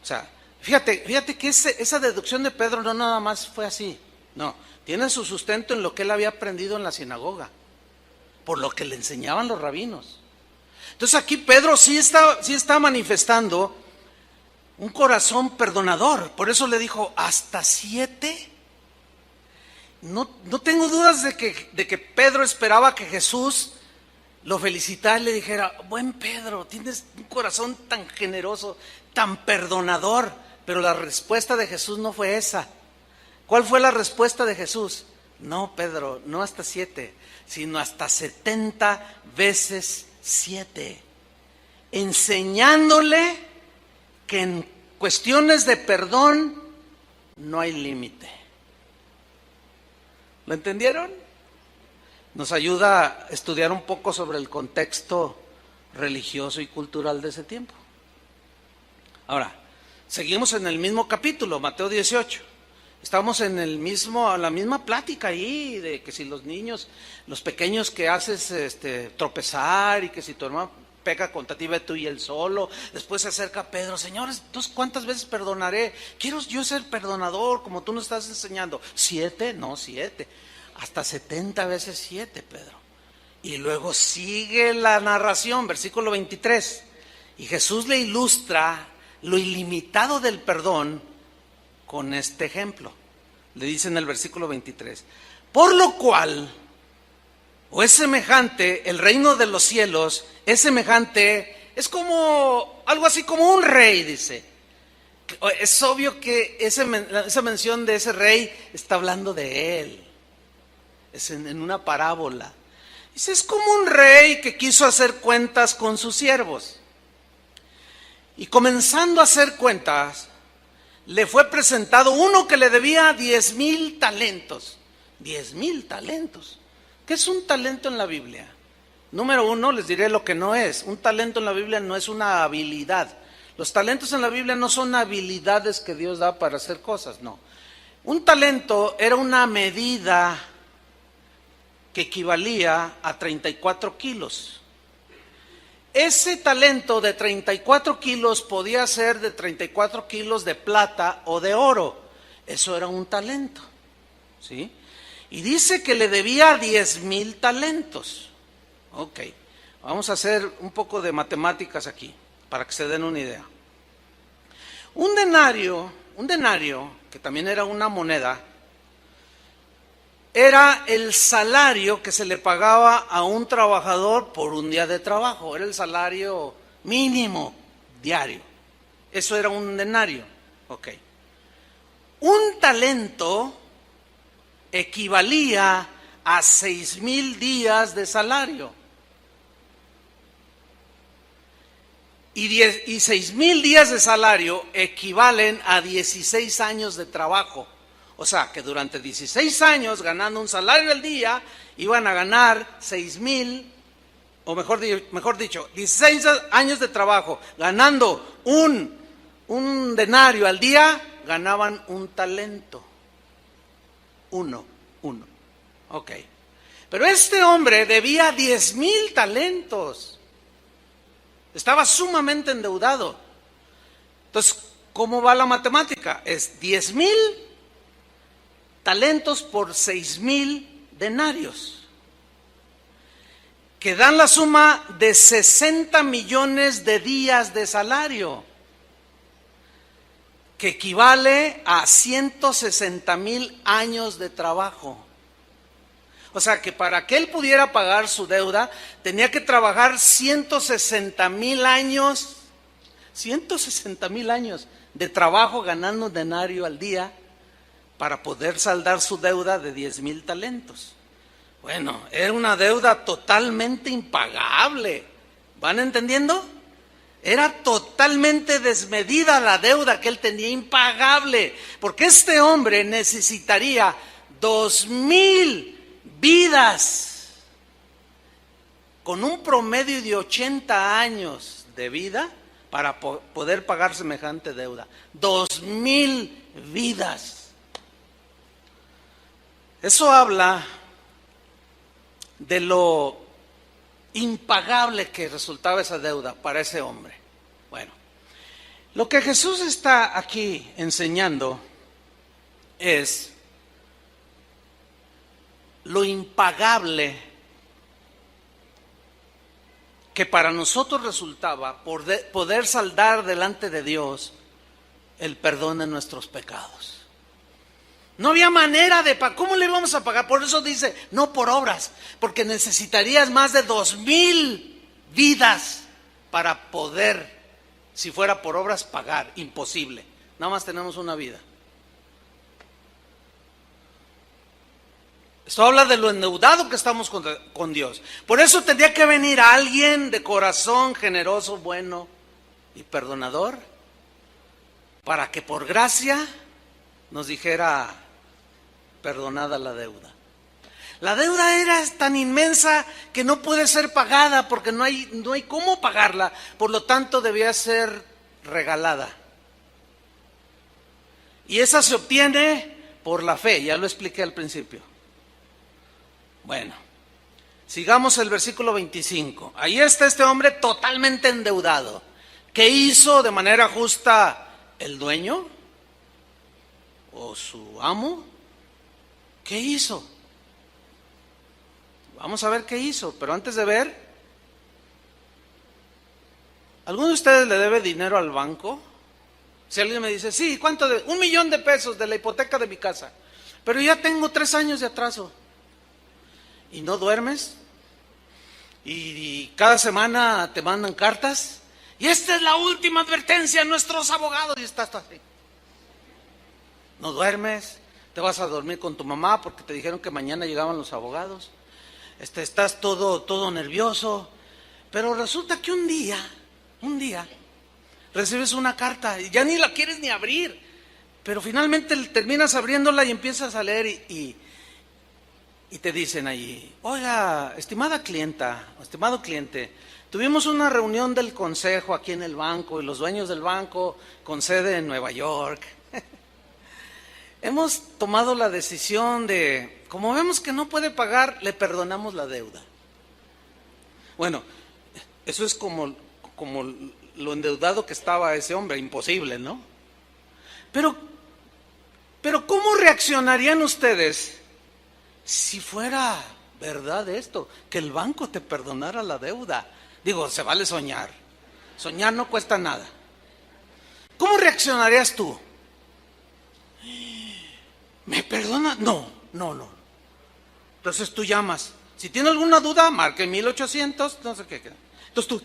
o sea, fíjate que esa deducción de Pedro no nada más fue así, no, tiene su sustento en lo que él había aprendido en la sinagoga, por lo que le enseñaban los rabinos. Entonces aquí Pedro sí está manifestando un corazón perdonador, por eso le dijo, ¿hasta 7? No tengo dudas de que Pedro esperaba que Jesús lo felicitara y le dijera, buen Pedro, tienes un corazón tan generoso, tan perdonador, pero la respuesta de Jesús no fue esa. ¿Cuál fue la respuesta de Jesús? No, Pedro, no hasta 7, sino hasta 70 veces 7, enseñándole que en cuestiones de perdón no hay límite. ¿Lo entendieron? Nos ayuda a estudiar un poco sobre el contexto religioso y cultural de ese tiempo. Ahora, seguimos en el mismo capítulo, Mateo 18. Estamos en la misma plática ahí, de que si los niños, los pequeños que haces tropezar, y que si tu hermano peca contra ti, ve tú y él solo. Después se acerca Pedro, señores, entonces ¿cuántas veces perdonaré? Quiero yo ser perdonador, como tú nos estás enseñando. 7, no 7, hasta 70 veces 7, Pedro. Y luego sigue la narración, versículo 23, y Jesús le ilustra lo ilimitado del perdón con este ejemplo. Le dice en el versículo 23, por lo cual, o es semejante, el reino de los cielos es semejante, es como, algo así como un rey, dice. Es obvio que esa mención de ese rey está hablando de él, es en una parábola. Dice, es como un rey que quiso hacer cuentas con sus siervos. Y comenzando a hacer cuentas, le fue presentado uno que le debía 10,000 talentos. 10,000 talentos. ¿Qué es un talento en la Biblia? Número 1, les diré lo que no es. Un talento en la Biblia no es una habilidad. Los talentos en la Biblia no son habilidades que Dios da para hacer cosas, no. Un talento era una medida que equivalía a 34 kilos. Ese talento de 34 kilos podía ser de 34 kilos de plata o de oro. Eso era un talento, ¿sí? Y dice que le debía 10,000 talentos. Ok, vamos a hacer un poco de matemáticas aquí, para que se den una idea. Un denario, que también era una moneda, era el salario que se le pagaba a un trabajador por un día de trabajo. Era el salario mínimo diario. Eso era un denario. Ok. Un talento equivalía a 6,000 días de salario. Y 6,000 días de salario equivalen a 16 años de trabajo. O sea, que durante 16 años, ganando un salario al día, iban a ganar 6,000, o mejor dicho, 16 años de trabajo, ganando un denario al día, ganaban un talento. Uno. Ok. Pero este hombre debía 10,000 talentos. Estaba sumamente endeudado. Entonces, ¿cómo va la matemática? Es 10,000 talentos por 6,000 denarios. que dan la suma de 60 millones de días de salario, que equivale a 160,000 años de trabajo. O sea que para que él pudiera pagar su deuda, tenía que trabajar 160,000 años, 160,000 años de trabajo ganando denario al día para poder saldar su deuda de 10,000 talentos. Bueno, era una deuda totalmente impagable. ¿Van entendiendo? Era totalmente desmedida la deuda que él tenía, impagable, porque este hombre necesitaría 2,000 vidas con un promedio de 80 años de vida para poder pagar semejante deuda. 2,000 vidas. Eso habla de lo impagable que resultaba esa deuda para ese hombre. Bueno, lo que Jesús está aquí enseñando es lo impagable que para nosotros resultaba poder saldar delante de Dios el perdón de nuestros pecados. No había manera de pagar. ¿Cómo le íbamos a pagar? Por eso dice, no por obras, porque necesitarías más de 2,000 vidas para poder, si fuera por obras, pagar. Imposible. Nada más tenemos una vida. Esto habla de lo endeudado que estamos con Dios. Por eso tendría que venir alguien de corazón generoso, bueno y perdonador, para que por gracia nos dijera: perdonada la deuda. La deuda era tan inmensa que no puede ser pagada porque no hay cómo pagarla, por lo tanto debía ser regalada. Y esa se obtiene por la fe, ya lo expliqué al principio. Bueno, sigamos el versículo 25. Ahí está este hombre totalmente endeudado. ¿Qué hizo de manera justa el dueño o su amo? ¿Qué hizo? Vamos a ver qué hizo, pero antes de ver, ¿alguno de ustedes le debe dinero al banco? Si alguien me dice, sí, ¿cuánto debe? 1,000,000 de pesos de la hipoteca de mi casa, pero ya tengo 3 años de atraso. ¿Y no duermes? Y cada semana te mandan cartas, y esta es la última advertencia a nuestros abogados, y estás así. No duermes. Te vas a dormir con tu mamá porque te dijeron que mañana llegaban los abogados. Estás todo nervioso. Pero resulta que un día, recibes una carta y ya ni la quieres ni abrir. Pero finalmente terminas abriéndola y empiezas a leer y te dicen allí: oiga, estimada clienta, estimado cliente, tuvimos una reunión del consejo aquí en el banco y los dueños del banco con sede en Nueva York. Hemos tomado la decisión de, como vemos que no puede pagar, le perdonamos la deuda. Bueno, eso es como lo endeudado que estaba ese hombre, imposible, ¿no? Pero ¿cómo reaccionarían ustedes si fuera verdad esto, que el banco te perdonara la deuda? Digo, se vale soñar. Soñar no cuesta nada. ¿Cómo reaccionarías tú? ¿Me perdona? No. Entonces tú llamas. Si tiene alguna duda, marque 1800, no sé qué. Entonces tú,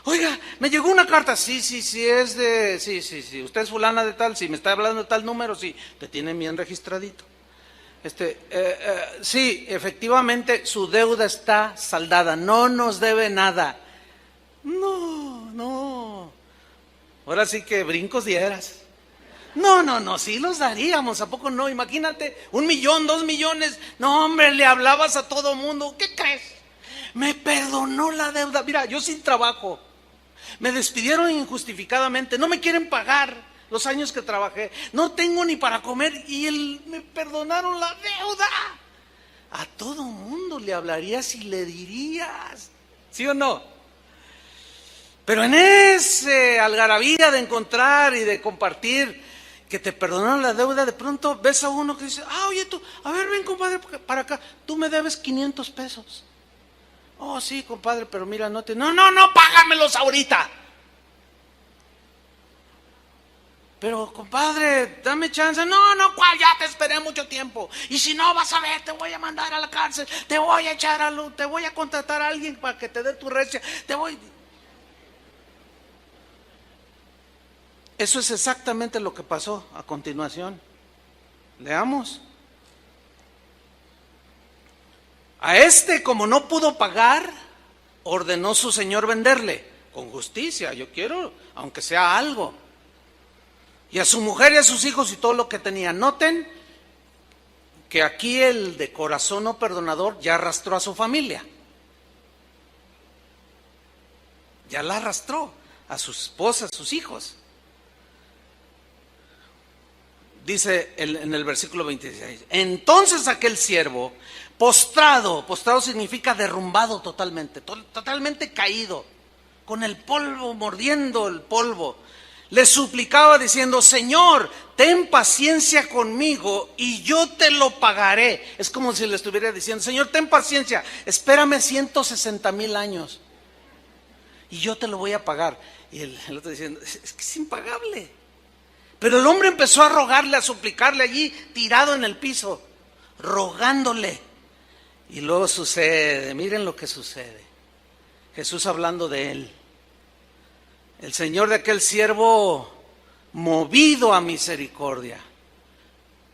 oiga, me llegó una carta. Sí, es de, sí. Usted es fulana de tal, sí, me está hablando de tal número, sí, te tienen bien registradito. Sí, efectivamente, su deuda está saldada, no nos debe nada. No. Ahora sí que brincos dieras. No, sí los daríamos, ¿a poco no? Imagínate, 1,000,000, 2,000,000. No, hombre, le hablabas a todo mundo. ¿Qué crees? Me perdonó la deuda. Mira, yo sin trabajo. Me despidieron injustificadamente. No me quieren pagar los años que trabajé. No tengo ni para comer y me perdonaron la deuda. A todo mundo le hablarías y le dirías. ¿Sí o no? Pero en ese algarabía de encontrar y de compartir que te perdonaron la deuda, de pronto ves a uno que dice: oye tú, a ver, ven compadre para acá, tú me debes 500 pesos. Oh, sí, compadre, pero mira, no, págamelos ahorita. Pero, compadre, dame chance. No, ¿cuál? Ya te esperé mucho tiempo. Y si no, vas a ver, te voy a mandar a la cárcel, te voy a echar a luz, te voy a contratar a alguien para que te dé tu recia, Eso es exactamente lo que pasó a continuación. Leamos. A este, como no pudo pagar, ordenó su señor venderle con justicia. Yo quiero, aunque sea algo. Y a su mujer y a sus hijos y todo lo que tenía. Noten que aquí el de corazón no perdonador ya arrastró a su familia. Ya la arrastró a su esposa, a sus hijos. Dice en el versículo 26, entonces aquel siervo, postrado significa derrumbado totalmente caído, con el polvo, mordiendo el polvo, le suplicaba diciendo, Señor, ten paciencia conmigo y yo te lo pagaré. Es como si le estuviera diciendo, Señor, ten paciencia, espérame 160,000 años y yo te lo voy a pagar. Y el otro diciendo, es que es impagable. Pero el hombre empezó a rogarle, a suplicarle allí, tirado en el piso, rogándole. Y luego sucede, miren lo que sucede. Jesús hablando de él. El Señor de aquel siervo, movido a misericordia.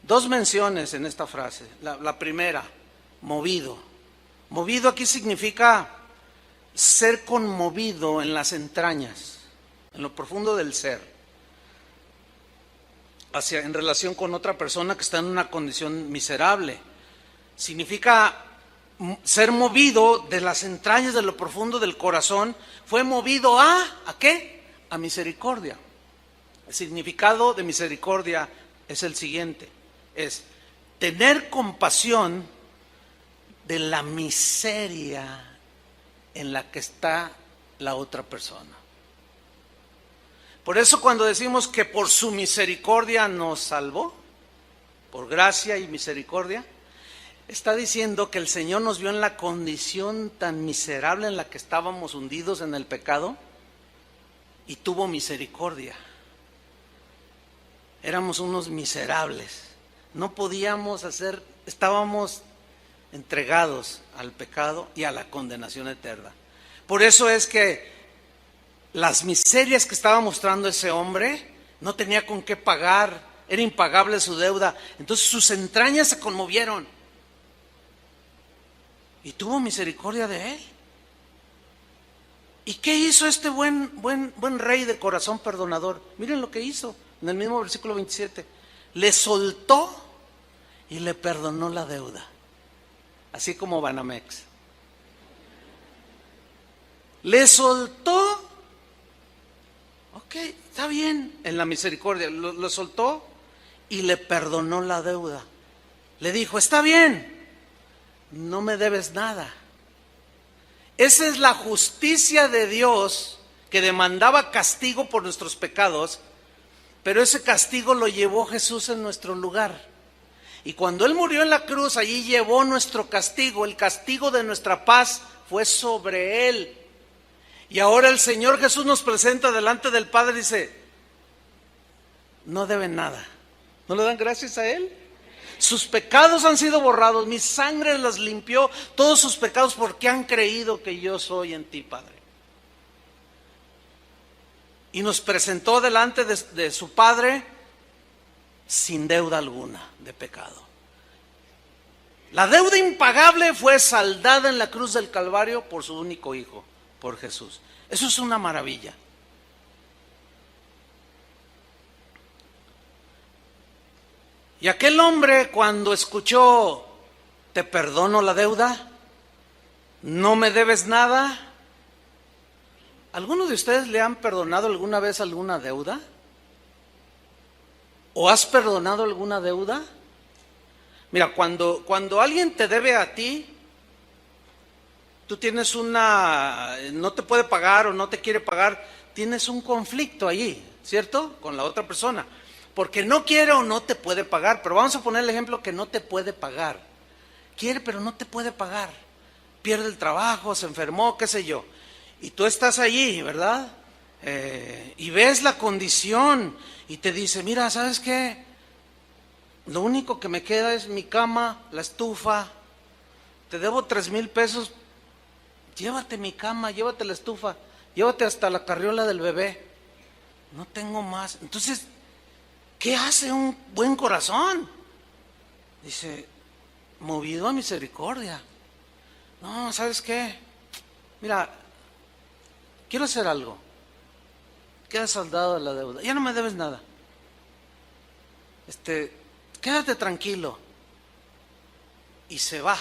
Dos menciones en esta frase. La primera, movido. Movido aquí significa ser conmovido en las entrañas, en lo profundo del ser. En relación con otra persona que está en una condición miserable. Significa ser movido de las entrañas, de lo profundo del corazón. Fue movido ¿a qué? A misericordia. El significado de misericordia es el siguiente. Es tener compasión de la miseria en la que está la otra persona. Por eso cuando decimos que por su misericordia nos salvó, por gracia y misericordia, está diciendo que el Señor nos vio en la condición tan miserable en la que estábamos hundidos en el pecado y tuvo misericordia. Éramos unos miserables, no podíamos hacer, estábamos entregados al pecado y a la condenación eterna. Por eso es que las miserias que estaba mostrando ese hombre, no tenía con qué pagar, era impagable su deuda, entonces sus entrañas se conmovieron y tuvo misericordia de él. ¿Y qué hizo este buen rey de corazón perdonador? Miren lo que hizo en el mismo versículo 27, le soltó y le perdonó la deuda, así como Banamex. Le soltó. Ok, está bien, en la misericordia, lo soltó y le perdonó la deuda. Le dijo, está bien, no me debes nada. Esa es la justicia de Dios que demandaba castigo por nuestros pecados, pero ese castigo lo llevó Jesús en nuestro lugar. Y cuando Él murió en la cruz, allí llevó nuestro castigo, el castigo de nuestra paz fue sobre Él. Y ahora el Señor Jesús nos presenta delante del Padre y dice, no deben nada. ¿No le dan gracias a Él? Sus pecados han sido borrados, mi sangre las limpió, todos sus pecados porque han creído que yo soy en ti, Padre. Y nos presentó delante de su Padre sin deuda alguna de pecado. La deuda impagable fue saldada en la cruz del Calvario por su único Hijo, por Jesús. Eso es una maravilla. Y aquel hombre cuando escuchó, te perdono la deuda, no me debes nada. ¿Alguno de ustedes le han perdonado alguna vez alguna deuda? ¿O has perdonado alguna deuda? Mira, cuando alguien te debe a ti, tú tienes no te puede pagar o no te quiere pagar, tienes un conflicto allí, ¿cierto? Con la otra persona, porque no quiere o no te puede pagar. Pero vamos a poner el ejemplo que no te puede pagar. Quiere pero no te puede pagar. pierde el trabajo, se enfermó, qué sé yo. Y tú estás allí, ¿verdad? Y ves la condición y te dice, mira, ¿sabes qué? Lo único que me queda es mi cama, la estufa. Te debo 3,000 pesos. Llévate mi cama, llévate la estufa, llévate hasta la carriola del bebé. No tengo más. Entonces, ¿qué hace un buen corazón? Dice, movido a misericordia. No, ¿sabes qué? Mira, quiero hacer algo. Queda saldado de la deuda. Ya no me debes nada. Quédate tranquilo. Y se va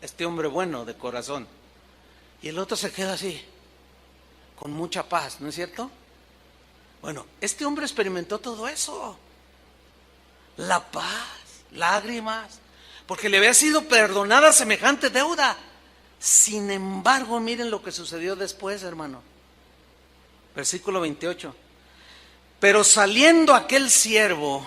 este hombre bueno de corazón. Y el otro se queda así, con mucha paz, ¿no es cierto? Bueno, este hombre experimentó todo eso. La paz, lágrimas, porque le había sido perdonada semejante deuda. Sin embargo, miren lo que sucedió después, hermano. Versículo 28. Pero saliendo aquel siervo,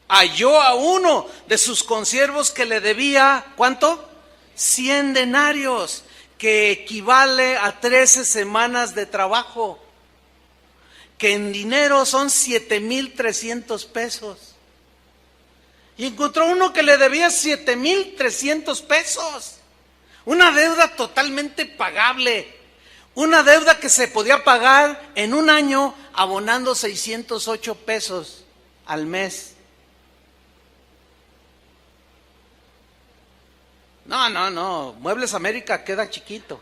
halló a uno de sus consiervos que le debía, ¿cuánto? 100 denarios, que equivale a 13 semanas de trabajo, que en dinero son 7,300 pesos. Y encontró uno que le debía 7,300 pesos. Una deuda totalmente pagable. Una deuda que se podía pagar en un año abonando 608 pesos al mes. No, Muebles América queda chiquito.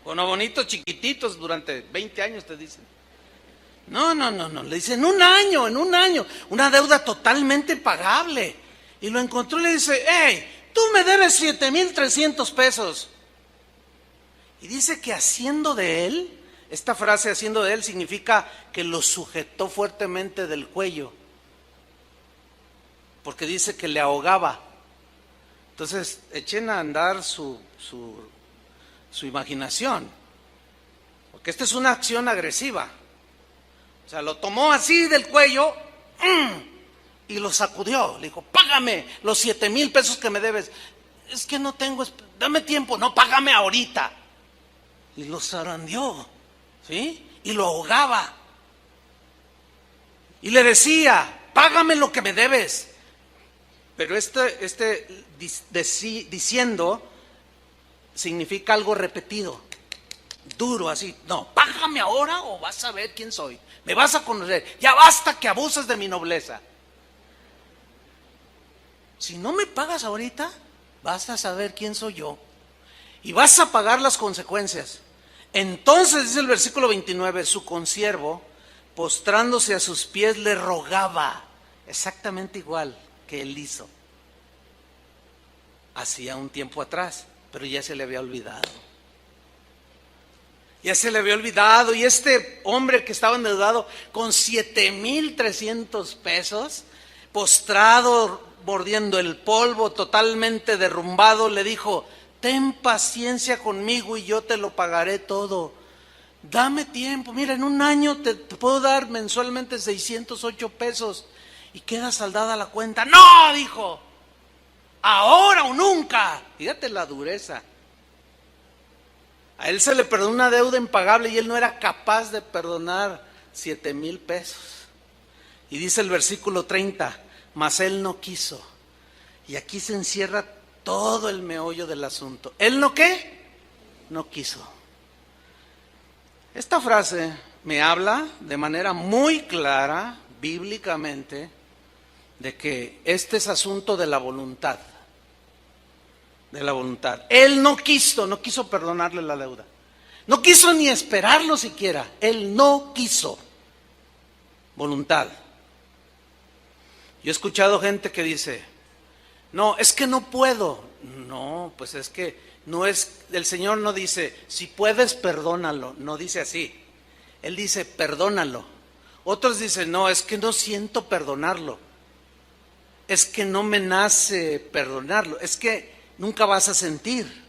Bueno, bonitos chiquititos durante 20 años te dicen. No, le dicen en un año, una deuda totalmente pagable. Y lo encontró y le dice, hey, tú me debes 7,300 pesos. Y dice que haciendo de él, esta frase haciendo de él significa que lo sujetó fuertemente del cuello. Porque dice que le ahogaba. Entonces, echen a andar su imaginación. Porque esta es una acción agresiva. O sea, lo tomó así del cuello y lo sacudió. Le dijo, págame los 7,000 pesos que me debes. Es que no tengo, dame tiempo. No, págame ahorita. Y lo zarandeó, ¿sí? Y lo ahogaba. Y le decía, págame lo que me debes. Pero diciendo significa algo repetido, duro así. No, págame ahora o vas a ver quién soy. Me vas a conocer. Ya basta que abuses de mi nobleza. Si no me pagas ahorita, vas a saber quién soy yo. Y vas a pagar las consecuencias. Entonces, dice el versículo 29, su consiervo, postrándose a sus pies, le rogaba, exactamente igual que él hizo hacía un tiempo atrás, pero ya se le había olvidado. Ya se le había olvidado, y este hombre que estaba endeudado con 7,300 pesos, postrado, mordiendo el polvo, totalmente derrumbado, le dijo, ten paciencia conmigo y yo te lo pagaré todo. Dame tiempo, mira, en un año te puedo dar mensualmente 608 pesos y queda saldada la cuenta. No, dijo, ahora o nunca. Fíjate la dureza. A él se le perdonó una deuda impagable y él no era capaz de perdonar 7,000 pesos. Y dice el versículo 30, mas él no quiso. Y aquí se encierra todo el meollo del asunto. ¿Él no qué? No quiso. Esta frase me habla de manera muy clara, bíblicamente, de que este es asunto de la voluntad. De la voluntad. Él no quiso perdonarle la deuda. No quiso ni esperarlo siquiera. Él no quiso. Voluntad. Yo he escuchado gente que dice, no, es que no puedo. No, pues es que no es, el Señor no dice, si puedes, perdónalo. No dice así. Él dice, perdónalo. Otros dicen, no, es que no siento perdonarlo. Es que no me nace perdonarlo. Es que nunca vas a sentir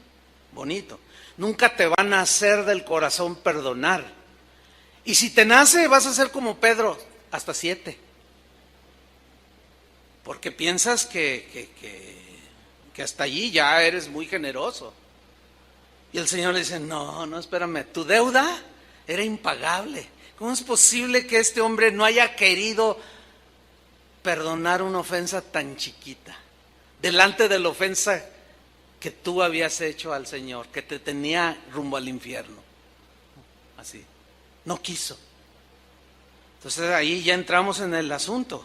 bonito. Nunca te van a nacer del corazón perdonar. Y si te nace, vas a ser como Pedro, hasta 7. Porque piensas que hasta allí ya eres muy generoso. Y el Señor le dice, no, no, espérame, tu deuda era impagable. ¿Cómo es posible que este hombre no haya querido perdonar una ofensa tan chiquita? Delante de la ofensa que tú habías hecho al Señor, que te tenía rumbo al infierno. Así, no quiso. Entonces ahí ya entramos en el asunto.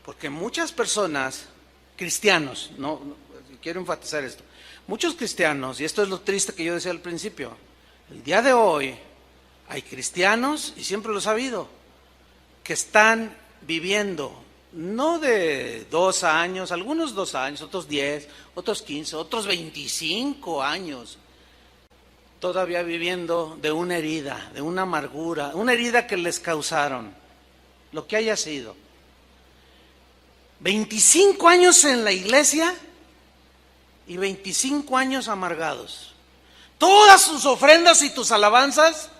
Porque muchas personas, cristianos, quiero enfatizar esto, muchos cristianos, y esto es lo triste que yo decía al principio, el día de hoy hay cristianos, y siempre lo he sabido, que están viviendo, no de 2 años, algunos 2 años, otros 10, otros 15, otros 25 años, todavía viviendo de una herida, de una amargura, una herida que les causaron, lo que haya sido. 25 años en la iglesia y 25 años amargados. Todas sus ofrendas y tus alabanzas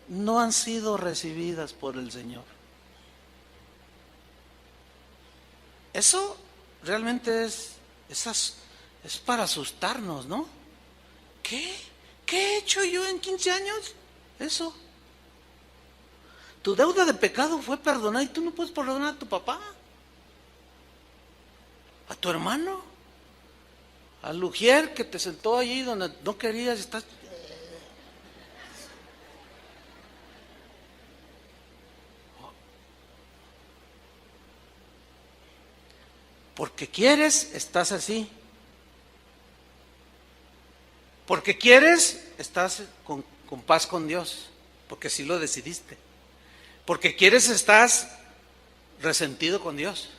no han sido recibidas por el Señor. Eso realmente es para asustarnos, ¿no? ¿Qué he hecho yo en 15 años? Eso. Tu deuda de pecado fue perdonada y tú no puedes perdonar a tu papá, a tu hermano, al ujier que te sentó allí donde no querías estar. Porque quieres, estás así. Porque quieres, estás con paz con Dios, porque así lo decidiste. Porque quieres, estás resentido con Dios.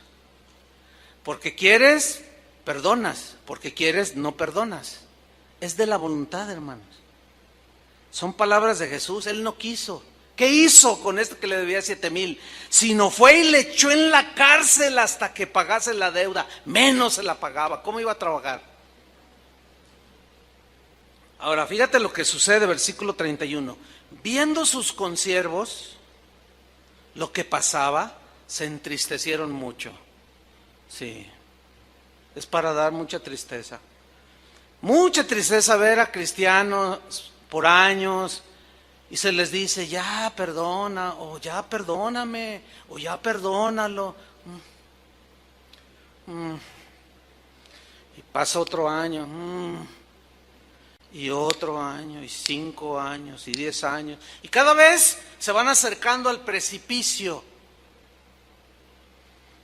Porque quieres, perdonas. Porque quieres, no perdonas. Es de la voluntad, hermanos. Son palabras de Jesús. Él no quiso. ¿Qué hizo con este que le debía 7,000? Sino fue y le echó en la cárcel hasta que pagase la deuda. Menos se la pagaba. ¿Cómo iba a trabajar? Ahora, fíjate lo que sucede, versículo 31. Viendo sus consiervos lo que pasaba, se entristecieron mucho. Sí, es para dar mucha tristeza. Mucha tristeza ver a cristianos por años y se les dice, ya perdona, o ya perdóname, o ya perdónalo. Y pasa otro año, y otro año, y 5 años, y 10 años. Y cada vez se van acercando al precipicio.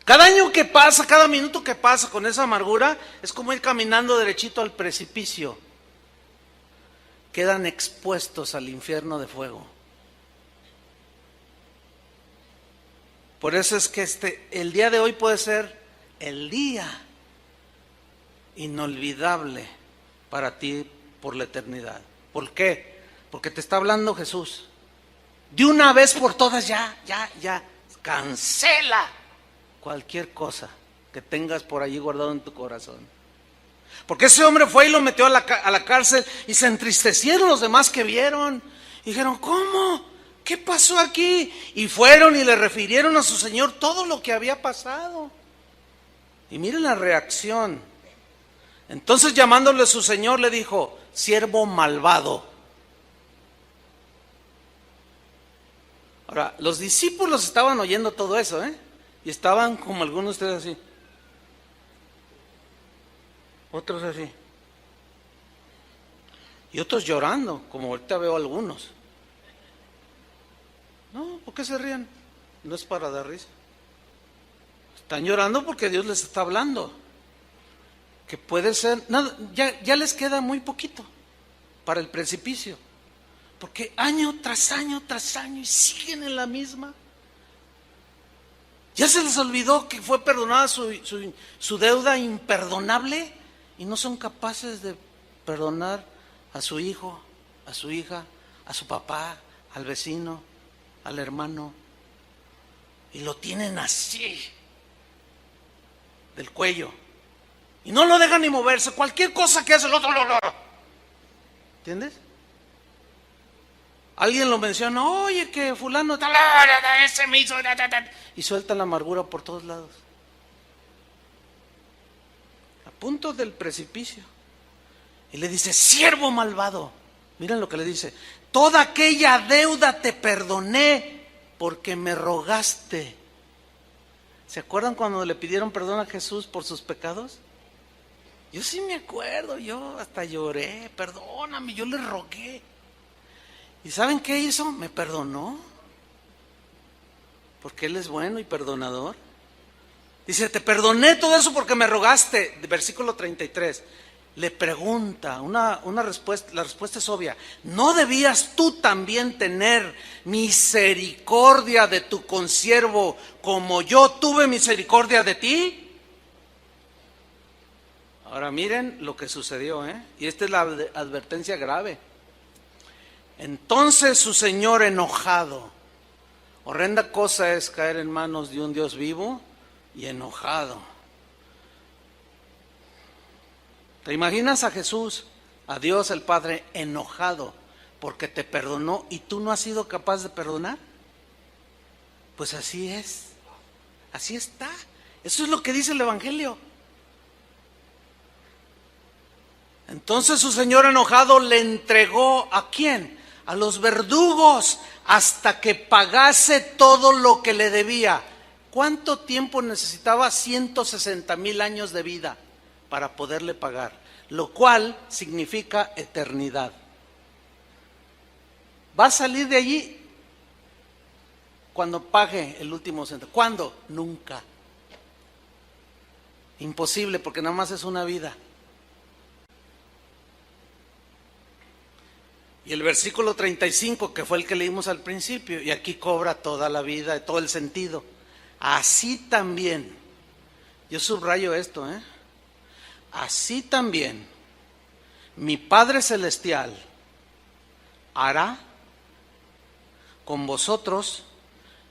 Cada año que pasa, cada minuto que pasa con esa amargura, es como ir caminando derechito al precipicio. Quedan expuestos al infierno de fuego. Por eso es que el día de hoy puede ser el día inolvidable para ti por la eternidad. ¿Por qué? Porque te está hablando Jesús. De una vez por todas ya, cancela cualquier cosa que tengas por allí guardado en tu corazón. Porque ese hombre fue y lo metió a la cárcel y se entristecieron los demás que vieron. Y dijeron, ¿cómo? ¿Qué pasó aquí? Y fueron y le refirieron a su señor todo lo que había pasado. Y miren la reacción. Entonces llamándole a su señor le dijo, siervo malvado. Ahora, los discípulos estaban oyendo todo eso, y estaban como algunos de ustedes así. Otros así. Y otros llorando, como ahorita veo algunos. No, ¿por qué se ríen? No es para dar risa. Están llorando porque Dios les está hablando. Que puede ser, nada, ya les queda muy poquito para el precipicio. Porque año tras año tras año y siguen en la misma. Ya se les olvidó que fue perdonada su deuda imperdonable y no son capaces de perdonar a su hijo, a su hija, a su papá, al vecino, al hermano. Y lo tienen así, del cuello. Y no lo dejan ni moverse. Cualquier cosa que hace el otro, ¿entiendes? Alguien lo menciona, oye, que fulano tal, ese me hizo, y suelta la amargura por todos lados. A punto del precipicio. Y le dice: siervo malvado. Miren lo que le dice: toda aquella deuda te perdoné porque me rogaste. ¿Se acuerdan cuando le pidieron perdón a Jesús por sus pecados? Yo sí me acuerdo, yo hasta lloré: perdóname, yo le rogué. ¿Y saben qué hizo? Me perdonó. Porque Él es bueno y perdonador. Dice: te perdoné todo eso porque me rogaste. Versículo 33. Le pregunta, una respuesta, la respuesta es obvia: ¿no debías tú también tener misericordia de tu consiervo como yo tuve misericordia de ti? Ahora miren lo que sucedió, y esta es la advertencia grave. Entonces su señor, enojado, horrenda cosa es caer en manos de un Dios vivo y enojado. ¿Te imaginas a Jesús, a Dios el Padre, enojado porque te perdonó y tú no has sido capaz de perdonar? Pues así es, así está. Eso es lo que dice el Evangelio. Entonces su señor enojado le entregó ¿a quién? A los verdugos, hasta que pagase todo lo que le debía. ¿Cuánto tiempo necesitaba? 160,000 años de vida para poderle pagar, lo cual significa eternidad. Va a salir de allí cuando pague el último centavo. ¿Cuándo? Nunca. Imposible, porque nada más es una vida. Y el versículo 35, que fue el que leímos al principio, y aquí cobra toda la vida, todo el sentido. Así también, yo subrayo esto, así también mi Padre Celestial hará con vosotros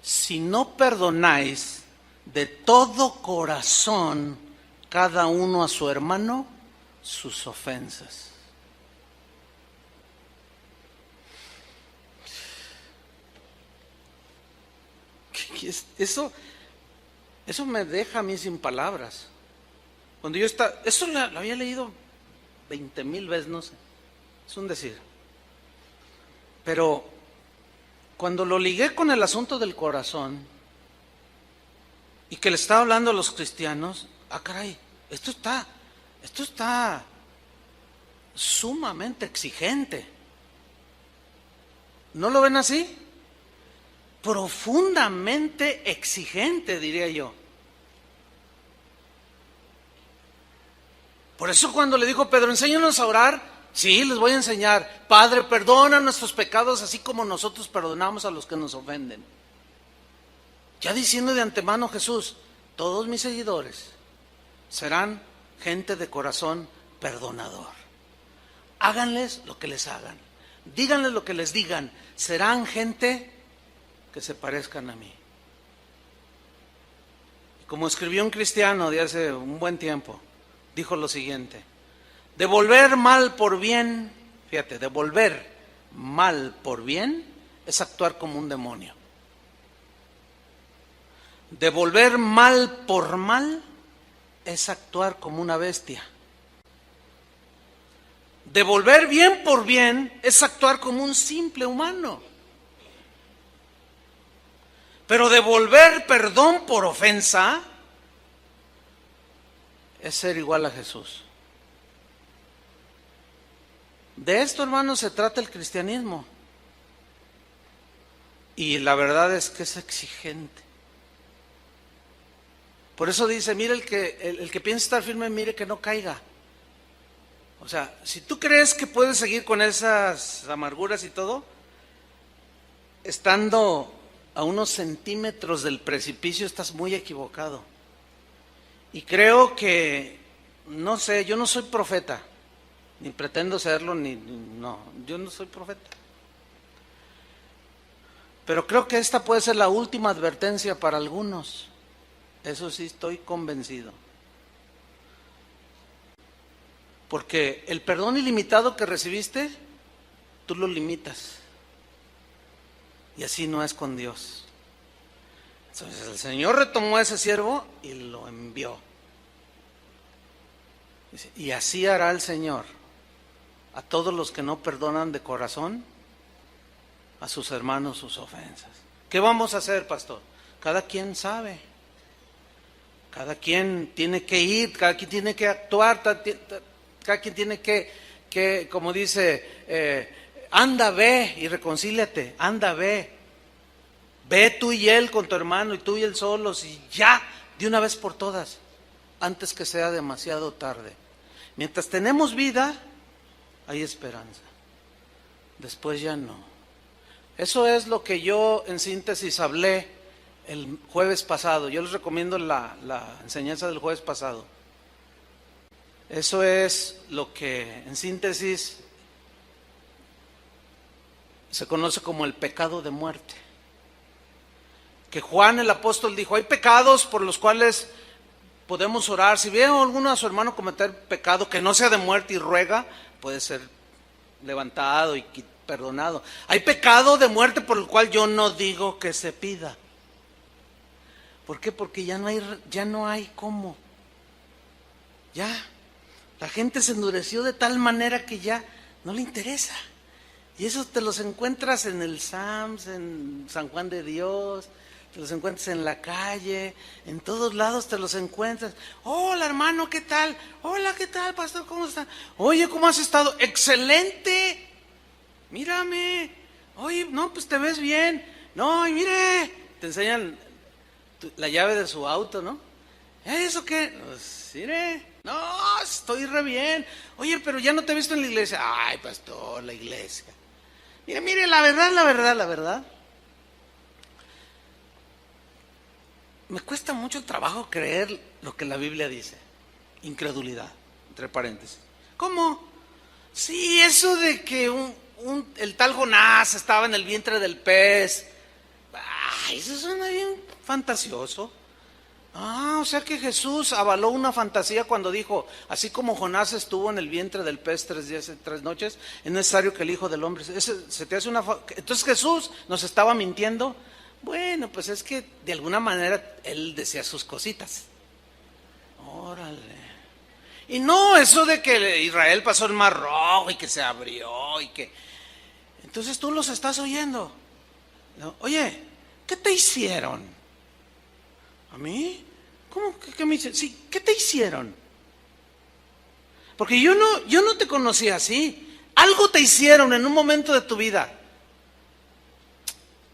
si no perdonáis de todo corazón cada uno a su hermano sus ofensas. Eso me deja a mí sin palabras. Cuando yo eso lo había leído 20,000 veces, no sé, es un decir. Pero cuando lo ligué con el asunto del corazón y que le estaba hablando a los cristianos, caray, esto está sumamente exigente. ¿No lo ven así? Profundamente exigente, diría yo. Por eso cuando le dijo Pedro: enséñanos a orar, sí, les voy a enseñar. Padre, perdona nuestros pecados así como nosotros perdonamos a los que nos ofenden. Ya diciendo de antemano Jesús: todos mis seguidores serán gente de corazón perdonador. Háganles lo que les hagan, díganles lo que les digan, serán gente que se parezcan a mí. Y como escribió un cristiano de hace un buen tiempo, dijo lo siguiente: devolver mal por bien, fíjate, devolver mal por bien es actuar como un demonio. Devolver mal por mal es actuar como una bestia. Devolver bien por bien es actuar como un simple humano. Pero devolver perdón por ofensa es ser igual a Jesús. De esto, hermanos, se trata el cristianismo. Y la verdad es que es exigente. Por eso dice: mire, el que piensa estar firme, mire que no caiga. O sea, si tú crees que puedes seguir con esas amarguras y todo, estando a unos centímetros del precipicio, estás muy equivocado. Y creo que, no sé, yo no soy profeta, ni pretendo serlo, no, yo no soy profeta. Pero creo que esta puede ser la última advertencia para algunos. Eso sí, estoy convencido. Porque el perdón ilimitado que recibiste, tú lo limitas. Y así no es con Dios. Entonces el Señor retomó a ese siervo y lo envió. Dice: y así hará el Señor a todos los que no perdonan de corazón a sus hermanos sus ofensas. ¿Qué vamos a hacer, pastor? Cada quien sabe. Cada quien tiene que ir, cada quien tiene que actuar, cada quien tiene que como dice, anda, ve y reconcíliate, anda, ve. Ve tú y él con tu hermano y tú y él solos y ya, de una vez por todas, antes que sea demasiado tarde. Mientras tenemos vida, hay esperanza. Después ya no. Eso es lo que yo en síntesis hablé el jueves pasado. Yo les recomiendo la enseñanza del jueves pasado. Eso es lo que en síntesis se conoce como el pecado de muerte. Que Juan el apóstol dijo, hay pecados por los cuales podemos orar. Si ve a alguno a su hermano cometer pecado que no sea de muerte y ruega, puede ser levantado y perdonado. Hay pecado de muerte por el cual yo no digo que se pida. ¿Por qué? Porque ya no hay cómo. Ya, la gente se endureció de tal manera que ya no le interesa. Y eso te los encuentras en el SAMS, en San Juan de Dios, te los encuentras en la calle, en todos lados te los encuentras. Hola hermano, ¿qué tal? Hola, ¿qué tal, pastor? ¿Cómo está? Oye, ¿cómo has estado? Excelente. Mírame. Oye, no, pues te ves bien. No, y mire, te enseñan la llave de su auto, ¿no? ¿Eso qué? Pues, mire, no, estoy re bien. Oye, pero ya no te he visto en la iglesia. Ay, pastor, la iglesia. Mire, la verdad. Me cuesta mucho trabajo creer lo que la Biblia dice. Incredulidad, entre paréntesis. ¿Cómo? Sí, eso de que el tal Jonás estaba en el vientre del pez. Ay, eso suena bien fantasioso. O sea que Jesús avaló una fantasía cuando dijo, así como Jonás estuvo en el vientre del pez 3 días y 3 noches, es necesario que el Hijo del Hombre... se te hace Entonces Jesús nos estaba mintiendo. Bueno, pues es que de alguna manera él decía sus cositas. Órale. Y no, eso de que Israel pasó el Mar Rojo y que se abrió y que... Entonces tú los estás oyendo. ¿No? Oye, ¿qué te hicieron? ¿A mí? ¿Cómo que me hicieron? Sí, ¿qué te hicieron? Porque yo no te conocí así. Algo te hicieron en un momento de tu vida.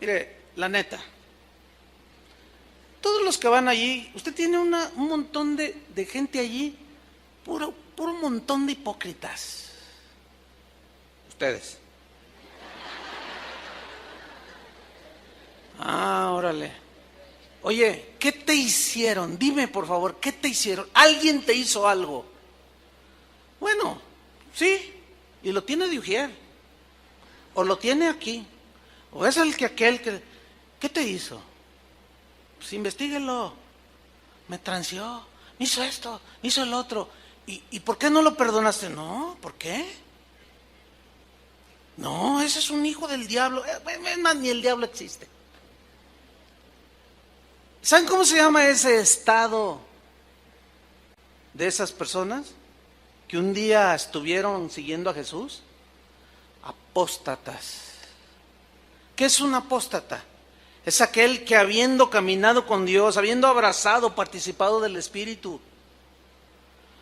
Mire, la neta, todos los que van allí, usted tiene un montón de gente allí, puro montón de hipócritas. Ustedes. Órale. Oye, ¿qué te hicieron? Dime, por favor, ¿qué te hicieron? ¿Alguien te hizo algo? Bueno, sí, y lo tiene de ujier, o lo tiene aquí, o es aquel que... ¿Qué te hizo? Pues investíguelo. Me transió, me hizo esto, me hizo el otro. ¿Y por qué no lo perdonaste? No, ¿por qué? No, ese es un hijo del diablo. Ni el diablo existe. ¿Saben cómo se llama ese estado de esas personas que un día estuvieron siguiendo a Jesús? Apóstatas. ¿Qué es un apóstata? Es aquel que habiendo caminado con Dios, habiendo abrazado, participado del Espíritu,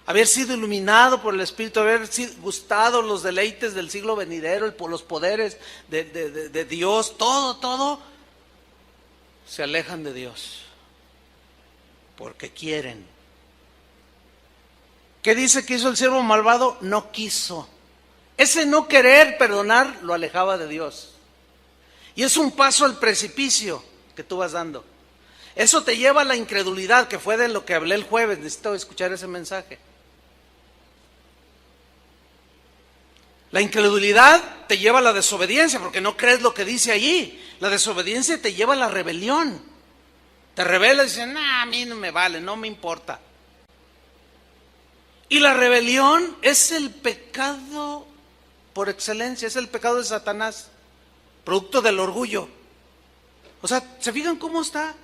haber sido iluminado por el Espíritu, haber gustado los deleites del siglo venidero, por los poderes de Dios, todo, se alejan de Dios, porque quieren. ¿Qué dice que hizo el siervo malvado? No quiso. Ese no querer perdonar lo alejaba de Dios. Y es un paso al precipicio que tú vas dando. Eso te lleva a la incredulidad, que fue de lo que hablé el jueves. Necesito escuchar ese mensaje. La incredulidad te lleva a la desobediencia, porque no crees lo que dice allí. La desobediencia te lleva a la rebelión. Te rebelas y dices, a mí no me vale, no me importa. Y la rebelión es el pecado por excelencia, es el pecado de Satanás. Producto del orgullo. O sea, ¿se fijan cómo está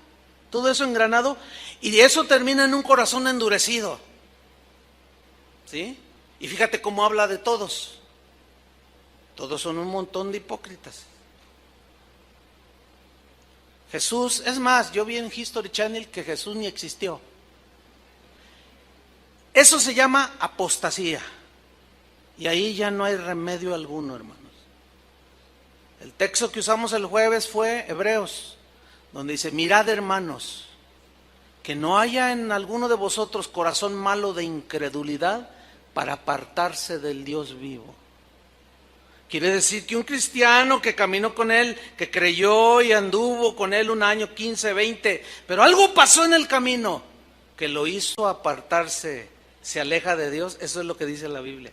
todo eso engranado? Y eso termina en un corazón endurecido. ¿Sí? Y fíjate cómo habla de todos. Todos son un montón de hipócritas. Jesús, es más, yo vi en History Channel que Jesús ni existió. Eso se llama apostasía. Y ahí ya no hay remedio alguno, hermanos. El texto que usamos el jueves fue Hebreos, donde dice: mirad, hermanos, que no haya en alguno de vosotros corazón malo de incredulidad para apartarse del Dios vivo. Quiere decir que un cristiano que caminó con Él, que creyó y anduvo con Él un año, 15, 20, pero algo pasó en el camino que lo hizo apartarse, se aleja de Dios. Eso es lo que dice la Biblia.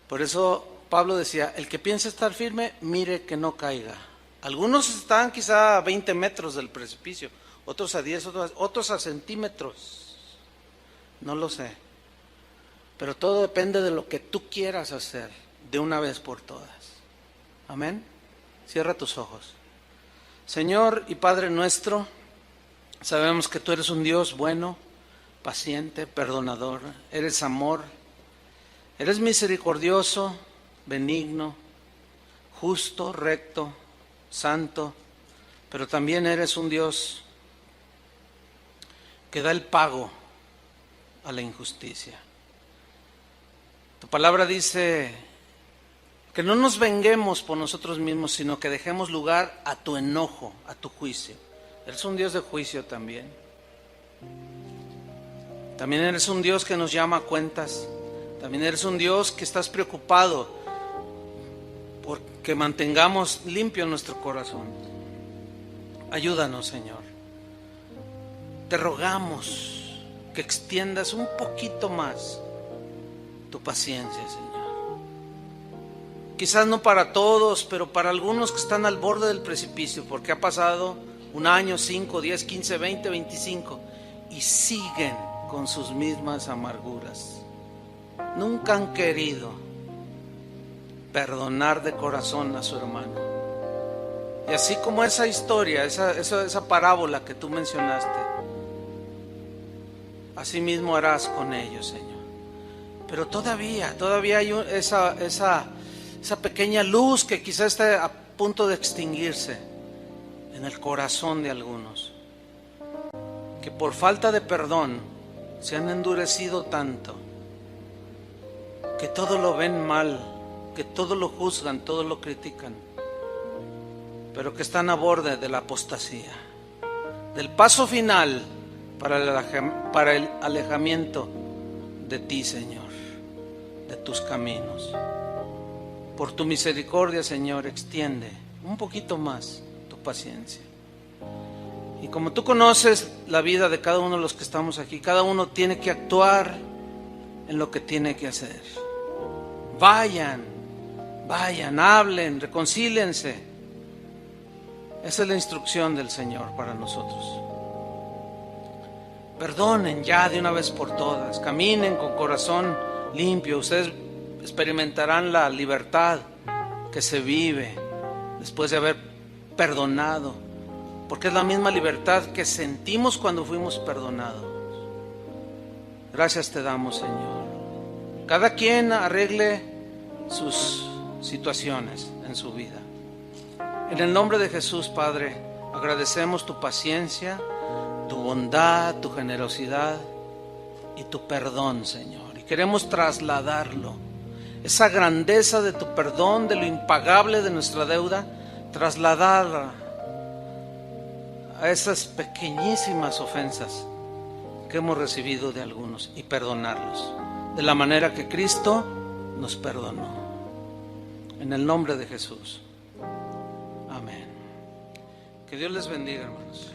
Por eso Pablo decía: el que piensa estar firme, mire que no caiga. Algunos están quizá a 20 metros del precipicio, otros a 10, otros a centímetros. No lo sé. Pero todo depende de lo que tú quieras hacer de una vez por todas. Amén. Cierra tus ojos. Señor y Padre nuestro, sabemos que tú eres un Dios bueno, paciente, perdonador. Eres amor. Eres misericordioso, benigno, justo, recto, santo. Pero también eres un Dios que da el pago a la injusticia. Tu palabra dice que no nos venguemos por nosotros mismos, sino que dejemos lugar a tu enojo, a tu juicio. Eres un Dios de juicio también. También eres un Dios que nos llama a cuentas. También eres un Dios que estás preocupado por que mantengamos limpio nuestro corazón. Ayúdanos, Señor. Te rogamos que extiendas un poquito más tu paciencia, Señor. Quizás no para todos, pero para algunos que están al borde del precipicio, porque ha pasado un año, 5, 10, 15, 20, 25 y siguen con sus mismas amarguras. Nunca han querido perdonar de corazón a su hermano. Y así como esa historia, esa parábola que tú mencionaste, así mismo harás con ellos, Señor. Pero todavía hay esa pequeña luz que quizás esté a punto de extinguirse en el corazón de algunos, que por falta de perdón se han endurecido tanto, que todo lo ven mal, que todo lo juzgan, todo lo critican, pero que están a borde de la apostasía, del paso final para el alejamiento de ti, Señor, de tus caminos. Por tu misericordia, Señor, extiende un poquito más tu paciencia. Y como tú conoces la vida de cada uno de los que estamos aquí, cada uno tiene que actuar en lo que tiene que hacer. Vayan, hablen, reconcíliense. Esa es la instrucción del Señor para nosotros. Perdonen ya de una vez por todas, caminen con corazón limpio. Ustedes experimentarán la libertad que se vive después de haber perdonado, porque es la misma libertad que sentimos cuando fuimos perdonados. Gracias te damos, Señor. Cada quien arregle sus situaciones en su vida. En el nombre de Jesús, Padre, agradecemos tu paciencia, tu bondad, tu generosidad y tu perdón, Señor. Y queremos trasladarlo, esa grandeza de tu perdón, de lo impagable de nuestra deuda, trasladarla a esas pequeñísimas ofensas que hemos recibido de algunos y perdonarlos de la manera que Cristo nos perdonó. En el nombre de Jesús. Amén. Que Dios les bendiga, hermanos.